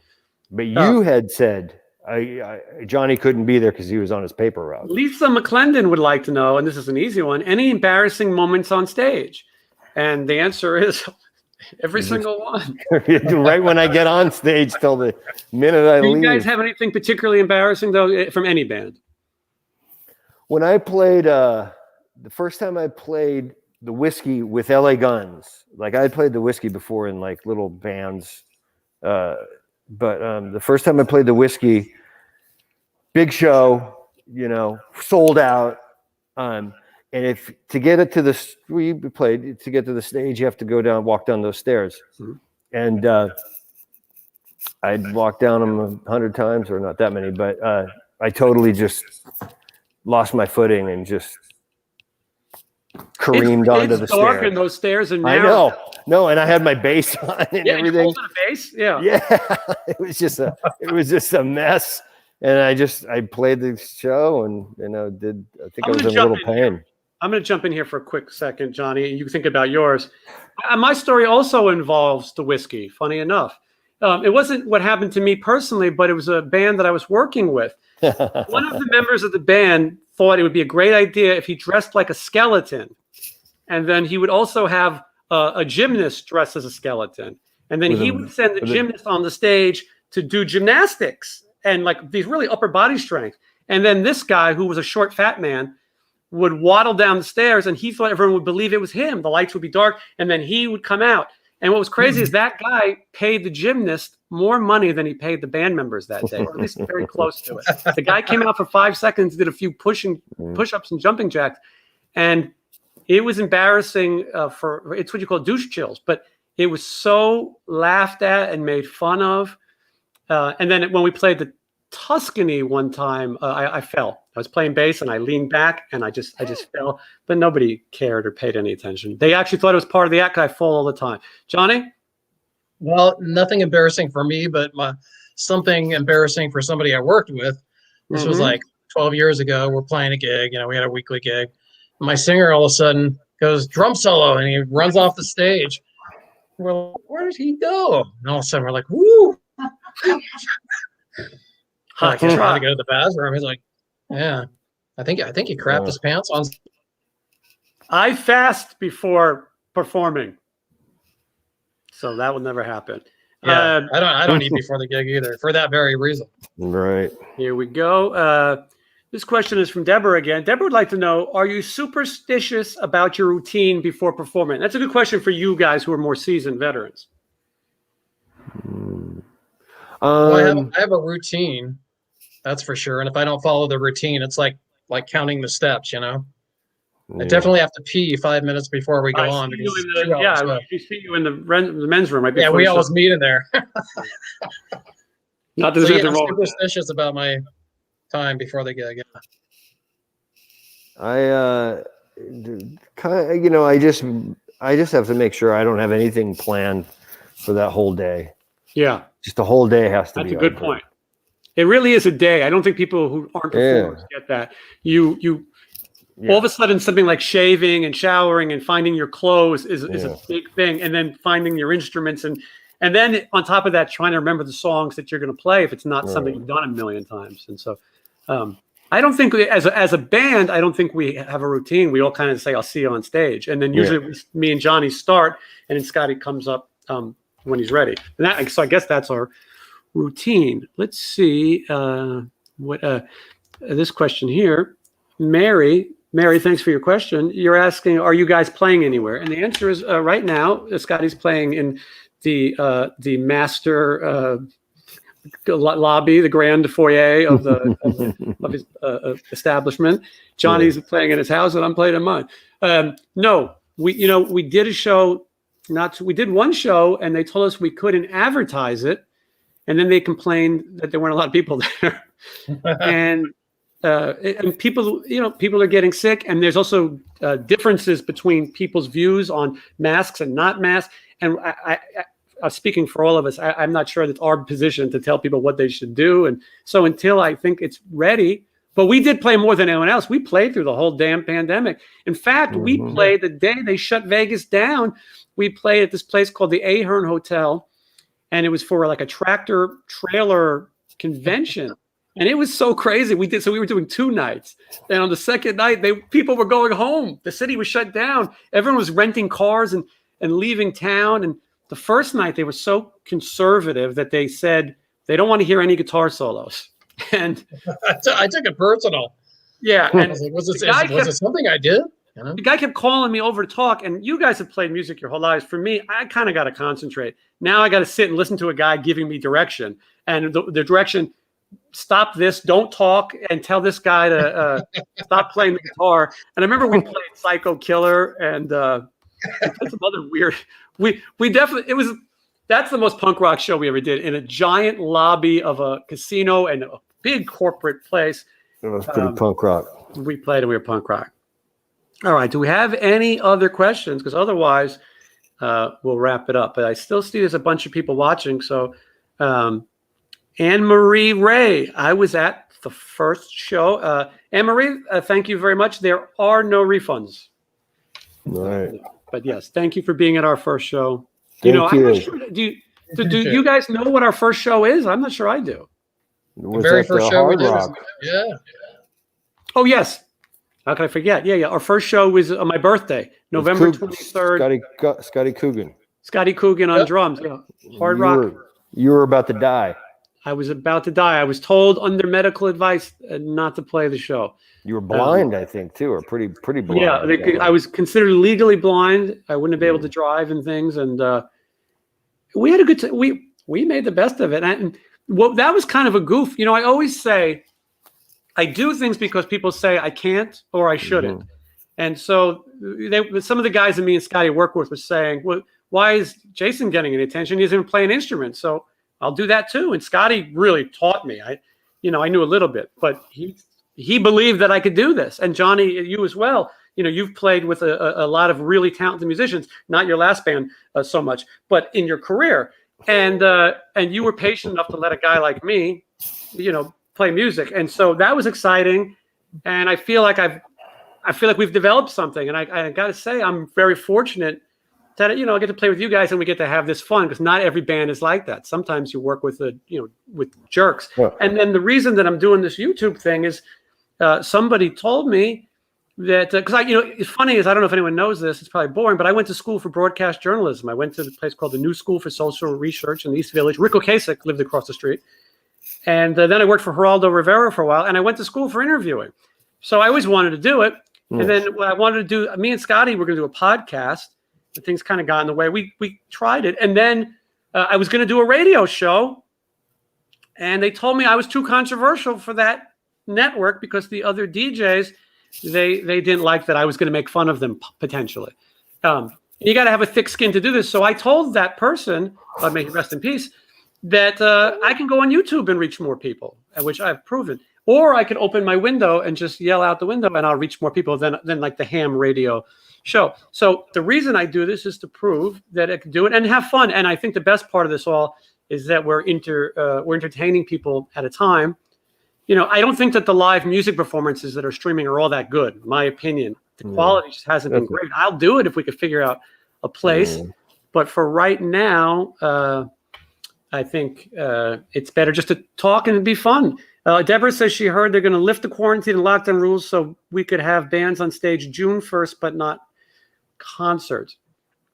But you had said Johnny couldn't be there because he was on his paper route. Lisa McClendon would like to know, and this is an easy one, any embarrassing moments on stage? And the answer is every single one. Right when I get on stage till the minute I leave. Do you guys have anything particularly embarrassing, though, from any band? When I played, the first time I played the Whiskey with LA Guns, like I had played the Whiskey before in like little bands, but the first time I played the Whiskey, big show, sold out. And if to get it to the stage, you have to walk down those stairs. Mm-hmm. And I'd walked down them 100 times, or not that many, but I totally just lost my footing and just careened onto the stairs. It's dark in those stairs, and I know. No, and I had my bass on and everything. You a bass? Yeah. Yeah. It was just a mess. And I played the show and I think I was in a little pain. I'm going to jump in here for a quick second, Johnny. You can think about yours. My story also involves the Whiskey, funny enough. It wasn't what happened to me personally, but it was a band that I was working with. One of the members of the band thought it would be a great idea if he dressed like a skeleton. And then he would also have a gymnast dressed as a skeleton. And then he would send the gymnast on the stage to do gymnastics and like these really upper body strength. And then this guy, who was a short, fat man, would waddle down the stairs, and he thought everyone would believe it was him. The lights would be dark, and then he would come out. And what was crazy is that guy paid the gymnast more money than he paid the band members that day, or at least very close to it. The guy came out for 5 seconds, did a few push-ups and jumping jacks, and it was embarrassing it's what you call douche chills, but it was so laughed at and made fun of. And then when we played the Tuscany one time, I fell. I was playing bass and I leaned back and I just fell, but nobody cared or paid any attention. They actually thought it was part of the act. I fall all the time. Johnny? Well, nothing embarrassing for me, but something embarrassing for somebody I worked with. This was like 12 years ago. We're playing a gig, we had a weekly gig. My singer all of a sudden goes drum solo and he runs off the stage. We're like, where did he go? And all of a sudden we're like, woo! Like, Hot he's trying to shot. go to the bathroom. He's like, yeah, I think he crapped his pants on. I fast before performing, so that will never happen. Yeah, I don't eat before the gig either for that very reason. Right. Here we go. This question is from Deborah again. Deborah would like to know, are you superstitious about your routine before performing? That's a good question for you guys who are more seasoned veterans. Well, I have a routine, that's for sure. And if I don't follow the routine, it's like counting the steps, you know. I definitely have to pee 5 minutes before we go on. Because we see you in the men's room right before. Yeah, we always meet in there. Not that there's anything wrong with that. Superstitious about my time before the gig. Yeah. I kind of, you know, I just have to make sure I don't have anything planned for that whole day. Yeah, just the whole day has to be. That's a good point. It really is a day. I don't think people who aren't performers get that. You all of a sudden something like shaving and showering and finding your clothes is a big thing, and then finding your instruments and then on top of that, trying to remember the songs that you're going to play if it's not something you've done a million times. And so, I don't think as a band, I don't think we have a routine. We all kind of say, "I'll see you on stage," and then usually me and Johnny start, and then Scotty comes up when he's ready. And so I guess that's our routine. Let's see what this question here, Mary, thanks for your question. You're asking, are you guys playing anywhere? And the answer is right now, Scotty's playing in the master lobby, the grand foyer of his establishment. Johnny's playing in his house, and I'm playing in mine. No, we did a show. We did one show, and they told us we couldn't advertise it, and then they complained that there weren't a lot of people there, and people, people are getting sick, and there's also differences between people's views on masks and not masks. And I speaking for all of us, I'm not sure that's our position to tell people what they should do. And so until I think it's ready, but we did play more than anyone else. We played through the whole damn pandemic. In fact, we played the day they shut Vegas down. We played at this place called the Ahern Hotel, and it was for like a tractor trailer convention. And it was so crazy. We were doing 2 nights. And on the second night, people were going home. The city was shut down. Everyone was renting cars and leaving town. And the first night, they were so conservative that they said they don't want to hear any guitar solos. And I took it personal. Yeah. And was it something I did? The guy kept calling me over to talk, and you guys have played music your whole lives. For me, I kind of got to concentrate. Now I got to sit and listen to a guy giving me direction. And the direction, stop this, don't talk, and tell this guy to stop playing the guitar. And I remember we played Psycho Killer and some other weird. We definitely, that's the most punk rock show we ever did, in a giant lobby of a casino and a big corporate place. It was pretty punk rock. We played and we were punk rock. All right. Do we have any other questions? Because otherwise, we'll wrap it up. But I still see there's a bunch of people watching. So, Anne-Marie Ray, I was at the first show. Anne-Marie, thank you very much. There are no refunds. All right. But yes, thank you for being at our first show. Thank you. I'm not sure. Do you guys know what our first show is? I'm not sure I do. The very first show we did. Yeah. Oh, yes. How can I forget? Yeah. Our first show was on my birthday, November 23rd. Scotty Coogan. Scotty Coogan on drums. Yeah. Hard rock. You were about to die. I was about to die. I was told under medical advice not to play the show. You were blind, I think, too, or pretty blind. Yeah, I was considered legally blind. I wouldn't have been able to drive and things. And we had a good time. We made the best of it. And that was kind of a goof. I always say I do things because people say I can't or I shouldn't. And so some of the guys that me and Scotty work with were saying, well, why is Jason getting any attention? He doesn't even play an instrument. So I'll do that too. And Scotty really taught me. I knew a little bit, but he believed that I could do this. And Johnny, you as well. You've played with a lot of really talented musicians, not your last band so much, but in your career. And you were patient enough to let a guy like me, play music. And so that was exciting. And I feel like we've developed something. And I got to say, I'm very fortunate that, you know, I get to play with you guys and we get to have this fun, because not every band is like that. Sometimes you work with with jerks. Yeah. And then the reason that I'm doing this YouTube thing is somebody told me that, because it's funny is, I don't know if anyone knows this, it's probably boring, but I went to school for broadcast journalism. I went to the place called the New School for Social Research in the East Village. Rick Ocasek lived across the street. And then I worked for Geraldo Rivera for a while, and I went to school for interviewing. So I always wanted to do it. Mm. And then what I wanted to do, me and Scotty were going to do a podcast, and things kind of got in the way. We tried it. And then I was going to do a radio show, and they told me I was too controversial for that network because the other DJs, they didn't like that I was going to make fun of them potentially. You got to have a thick skin to do this. So I told that person, may he rest in peace, that I can go on YouTube and reach more people, which I've proven. Or I could open my window and just yell out the window, and I'll reach more people than like the ham radio show. So the reason I do this is to prove that I can do it and have fun. And I think the best part of this all is that we're entertaining people at a time. You know, I don't think that the live music performances that are streaming are all that good, in my opinion. The quality just hasn't been great. I'll do it if we could figure out a place. But for right now, I think it's better just to talk and be fun. Deborah says she heard they're going to lift the quarantine and lockdown rules so we could have bands on stage June 1st, but not concerts.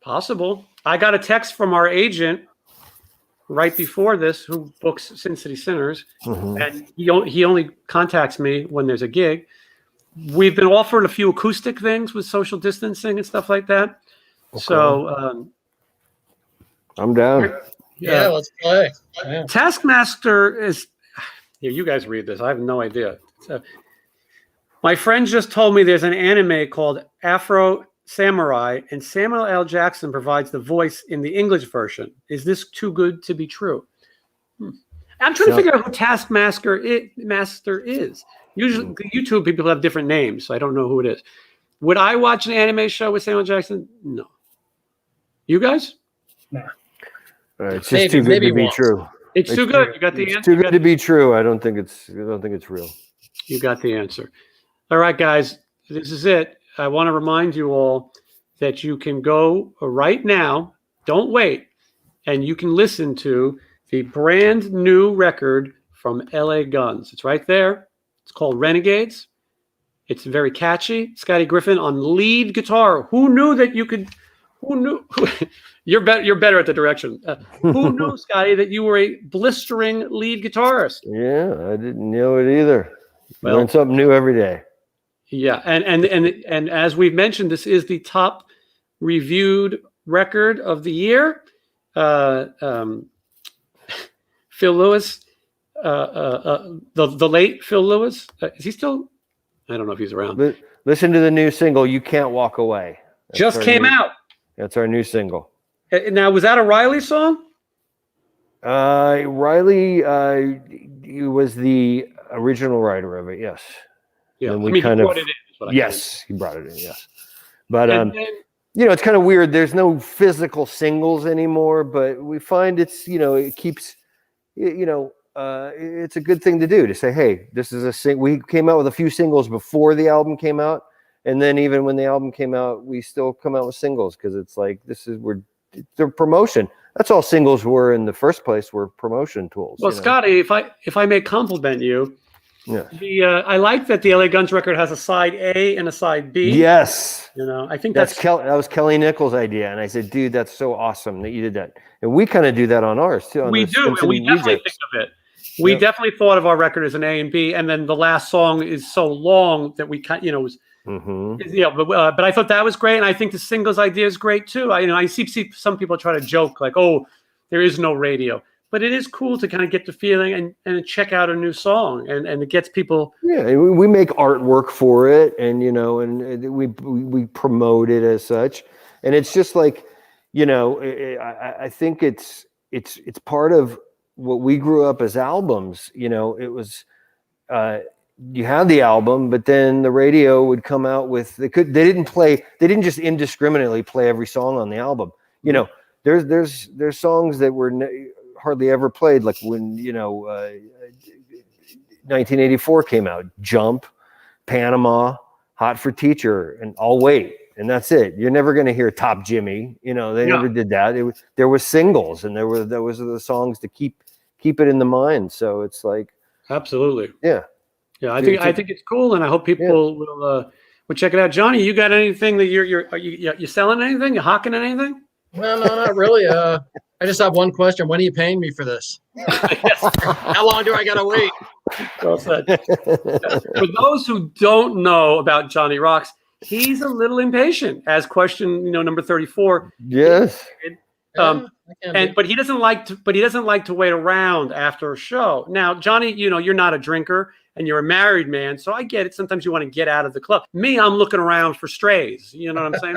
Possible. I got a text from our agent right before this, who books Sin City Sinners, and he only contacts me when there's a gig. We've been offered a few acoustic things with social distancing and stuff like that. Okay. So I'm down. Yeah, let's play. Yeah. Taskmaster is here. You guys read this. I have no idea. My friend just told me there's an anime called Afro Samurai, and Samuel L. Jackson provides the voice in the English version. Is this too good to be true? I'm trying to figure out who Taskmaster is. Usually, YouTube people have different names, so I don't know who it is. Would I watch an anime show with Samuel Jackson? No. You guys? No. It's just too good to be true. It's too good. You got the answer. Too good to be true. I don't think it's real. You got the answer. All right, guys. This is it. I want to remind you all that you can go right now. Don't wait. And you can listen to the brand new record from LA Guns. It's right there. It's called Renegades. It's very catchy. Scotty Griffin on lead guitar. Who knew that you could? Who knew? You're better at the direction. Who knew, Scotty, that you were a blistering lead guitarist? Yeah, I didn't know it either. Well, learn something new every day. Yeah, and as we've mentioned, this is the top reviewed record of the year. Phil Lewis, the late Phil Lewis, is he still? I don't know if he's around. Listen to the new single, "You Can't Walk Away." Just came out. That's our new single. Now, was that a Riley song? Riley was the original writer of it. Yes. Yeah. And he brought it in. Yes, he brought it in. Yes. But it's kind of weird. There's no physical singles anymore, but we find it's it keeps it's a good thing to do, to say, hey, this is we came out with a few singles before the album came out. And then even when the album came out, we still come out with singles, because it's like they're promotion. That's all singles were in the first place, were promotion tools. Well, Scotty, if I may compliment you, I like that the LA Guns record has a side A and a side B. Yes, I think that was Kelly Nichols' idea, and I said, dude, that's so awesome that you did that. And we kind of do that on ours too. We do, and we definitely think of it. We definitely thought of our record as an A and B, and then the last song is so long that we was. But I thought that was great, and I think the singles idea is great too. I see some people try to joke like, "Oh, there is no radio," but it is cool to kind of get the feeling and check out a new song, and it gets people. Yeah, we make artwork for it, and and we promote it as such, and it's just like, I think it's part of what we grew up as albums. It was. You had the album, but then the radio would come out with they didn't just indiscriminately play every song on the album. There's songs that were hardly ever played, like when 1984 came out, Jump, Panama, Hot for Teacher, and I'll Wait. and that's it. You're never going to hear Top Jimmy. You know, they never did that. There was singles, and there was the songs to keep it in the mind. So it's like absolutely, yeah. I think it's cool, and I hope people will check it out. Johnny, you got anything that you selling anything? You hawking anything? Well, no, not really. I just have one question. When are you paying me for this? How long do I gotta wait? Well said. For those who don't know about Johnny Roxx, he's a little impatient, as question number 34. Yes. But he doesn't like to wait around after a show. Now, Johnny, you're not a drinker and you're a married man, so I get it. Sometimes you want to get out of the club. Me, I'm looking around for strays. You know what I'm saying?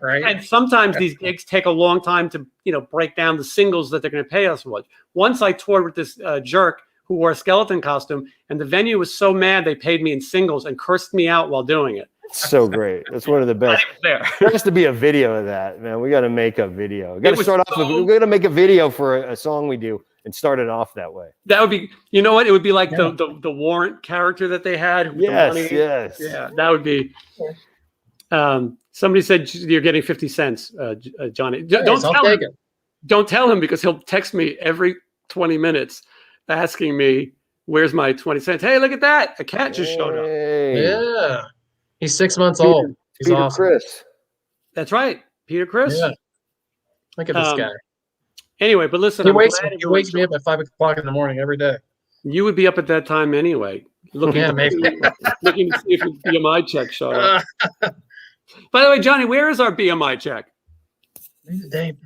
Right. And sometimes these gigs take a long time to break down the singles that they're going to pay us with. Once I toured with this jerk who wore a skeleton costume, and the venue was so mad they paid me in singles and cursed me out while doing it. So great. That's one of the best. There has to be a video of that, man. We got to make a video. We got to start off with, we got to make a video for a song we do and start it off that way. That would be, you know what? It would be like the Warrant character that they had. Yes, yes. Yeah, that would be. Somebody said you're getting 50 cents, Johnny. Don't tell him because he'll text me every 20 minutes asking me, where's my 20 cents? Hey, look at that. A cat just showed up. Yeah. He's 6 months old. He's Peter awesome. Chris. That's right. Peter Chris. Yeah. Look at this guy. Anyway, but listen, he wakes me up at 5 o'clock in the morning every day. You would be up at that time anyway. Looking to see if your BMI check showed up. By the way, Johnny, where is our BMI check?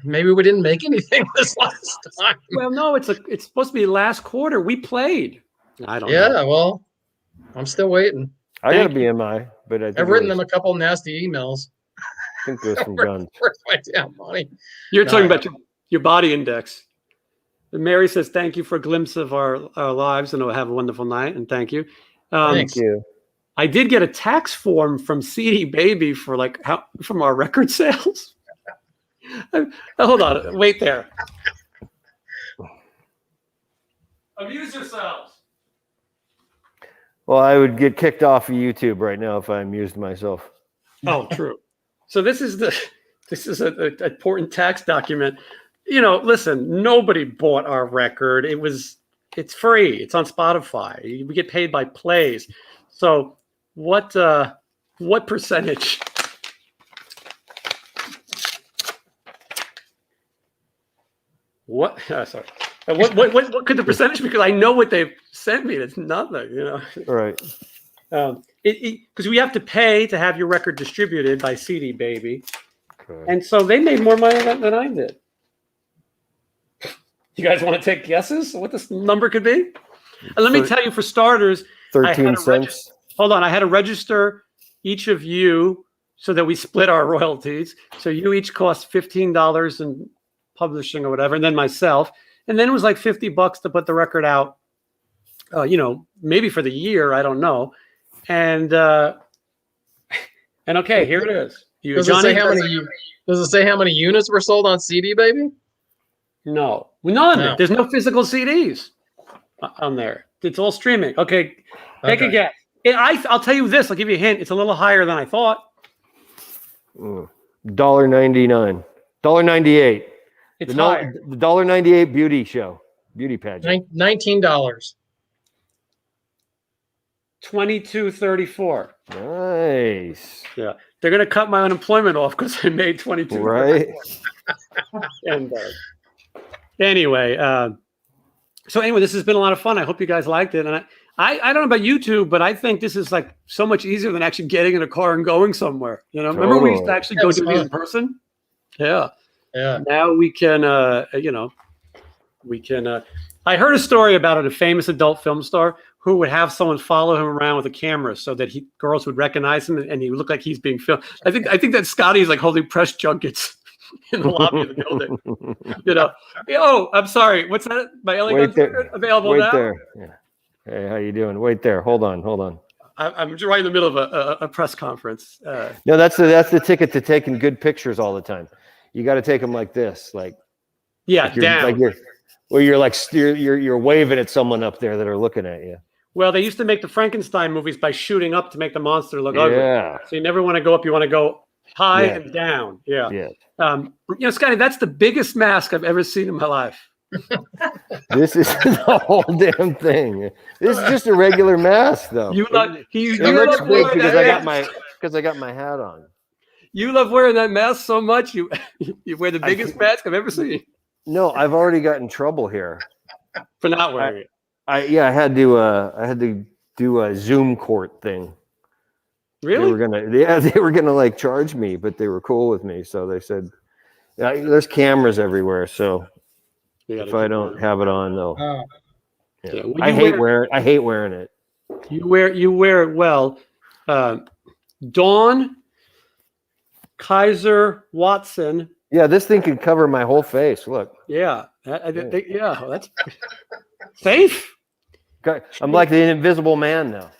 Maybe we didn't make anything this last time. Well, no, it's supposed to be last quarter. We played. I don't know. Yeah, well, I'm still waiting. I got a BMI, but I've written them a couple nasty emails. I think there's some guns. Where's my damn money? You're talking about your body index. Mary says, thank you for a glimpse of our lives, and have a wonderful night, and thank you. Thank you. I did get a tax form from CD Baby for from our record sales. Hold on, wait there. Amuse yourselves. Well, I would get kicked off of YouTube right now if I amused myself. Oh, true. So this is an important tax document. Listen, nobody bought our record. It's free. It's on Spotify. We get paid by plays. So what percentage? Sorry. What could the percentage? Because I know what they've sent me. It's nothing, Right. Because we have to pay to have your record distributed by CD Baby, and so they made more money than I did. You guys want to take guesses what this number could be? And let me tell you, for starters, 13 cents. Hold on, I had to register each of you so that we split our royalties. So you each cost $15 in publishing or whatever, and then myself. And then it was like $50 to put the record out, maybe for the year, I don't know. And okay, here it is. Does it say how many units were sold on CD Baby? No, none. No. There's no physical CDs on there. It's all streaming. Okay, take a guess. I'll tell you this. I'll give you a hint. It's a little higher than I thought. $1.99, $1.98. It's higher. The $1.98 beauty pageant. $19. $22.34. Nice. Yeah, they're gonna cut my unemployment off because I made $22. Right. And anyway, this has been a lot of fun. I hope you guys liked it. And I don't know about YouTube, but I think this is like so much easier than actually getting in a car and going somewhere. Remember we used to actually go do these in person? Yeah. Yeah. Now we can, I heard a story about a famous adult film star who would have someone follow him around with a camera so that girls would recognize him and he would look like he's being filmed. I think that Scotty is like holding press junkets in the lobby of the building. Oh, I'm sorry. What's that? My LA Guns available now? There. Yeah. Hey, how you doing? Wait there. Hold on. I'm right in the middle of a press conference. No, that's the ticket to taking good pictures all the time. You got to take them like this, down. You're waving at someone up there that are looking at you. Well, they used to make the Frankenstein movies by shooting up to make the monster look ugly. Yeah. So you never want to go up. You want to go high Yeah. and down. Yeah. Yeah. Scotty, that's the biggest mask I've ever seen in my life. This is the whole damn thing. This is just a regular mask, though. You love It looks love big wearing because that I got my hat on. You love wearing that mask so much. You wear the biggest mask I've ever seen No, I've already got in trouble here. for not wearing it. I had to do a Zoom court thing. Really? They were gonna like charge me, but they were cool with me. So they said, yeah, there's cameras everywhere. So if I don't have it on, though, Yeah. Well, I hate wearing it. You wear it well. Dawn Kaiser Watson. Yeah, this thing could cover my whole face. Look. Yeah. That's safe. I'm like the Invisible Man now.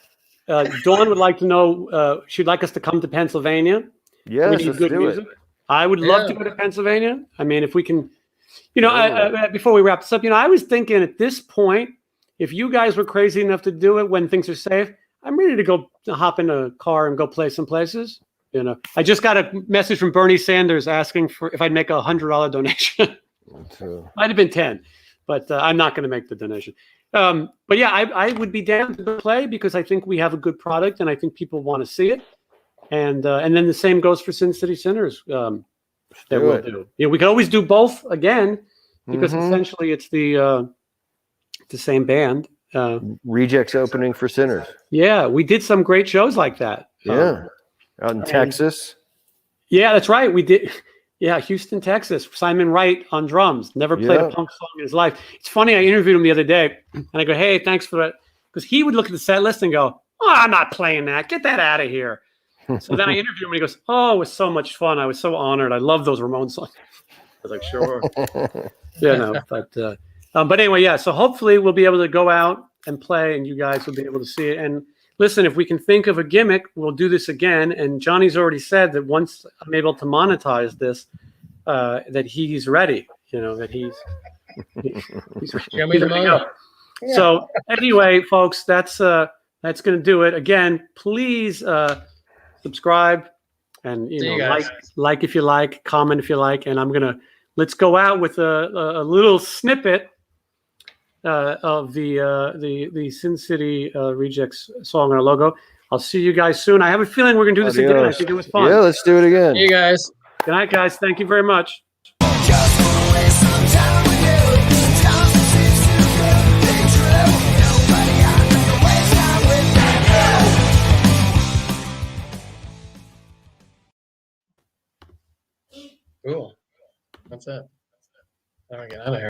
Dawn would like to know. She'd like us to come to Pennsylvania. Yes, We need let's good do music. it. I would love to go to Pennsylvania. I mean, if we can, before we wrap this up, I was thinking at this point, if you guys were crazy enough to do it when things are safe, I'm ready to go hop in a car and go play some places. I just got a message from Bernie Sanders asking for if I'd make $100 donation. Might have been 10, but I'm not going to make the donation. But yeah, I would be down to play because I think we have a good product and I think people want to see it. And then the same goes for Sin City Sinners. That we'll do. Yeah, we can always do both again because essentially it's the same band. Rejects opening for Sinners. Yeah, we did some great shows like that. Yeah, out in Texas. Yeah, that's right. We did. Yeah, Houston, Texas. Simon Wright on drums. Never played a punk song in his life. It's funny. I interviewed him the other day, and I go, "Hey, thanks for that," because he would look at the set list and go, "Oh, I'm not playing that. Get that out of here." So then I interviewed him, and he goes, "Oh, it was so much fun. I was so honored. I love those Ramones songs." I was like, "Sure." But anyway, yeah. So hopefully we'll be able to go out and play, and you guys will be able to see it. And listen, if we can think of a gimmick, we'll do this again. And Johnny's already said that once I'm able to monetize this, that he's ready. That he's ready to go. Yeah. So anyway, folks, that's going to do it. Again, please subscribe and like if you like, comment if you like, and let's go out with a little snippet of the Sin City Rejects song on our logo. I'll see you guys soon. I have a feeling we're gonna do this again. I think it was fun. Yeah, let's do it again. See you guys. Good night, guys. Thank you very much. Cool. That's it. Now we get out of here.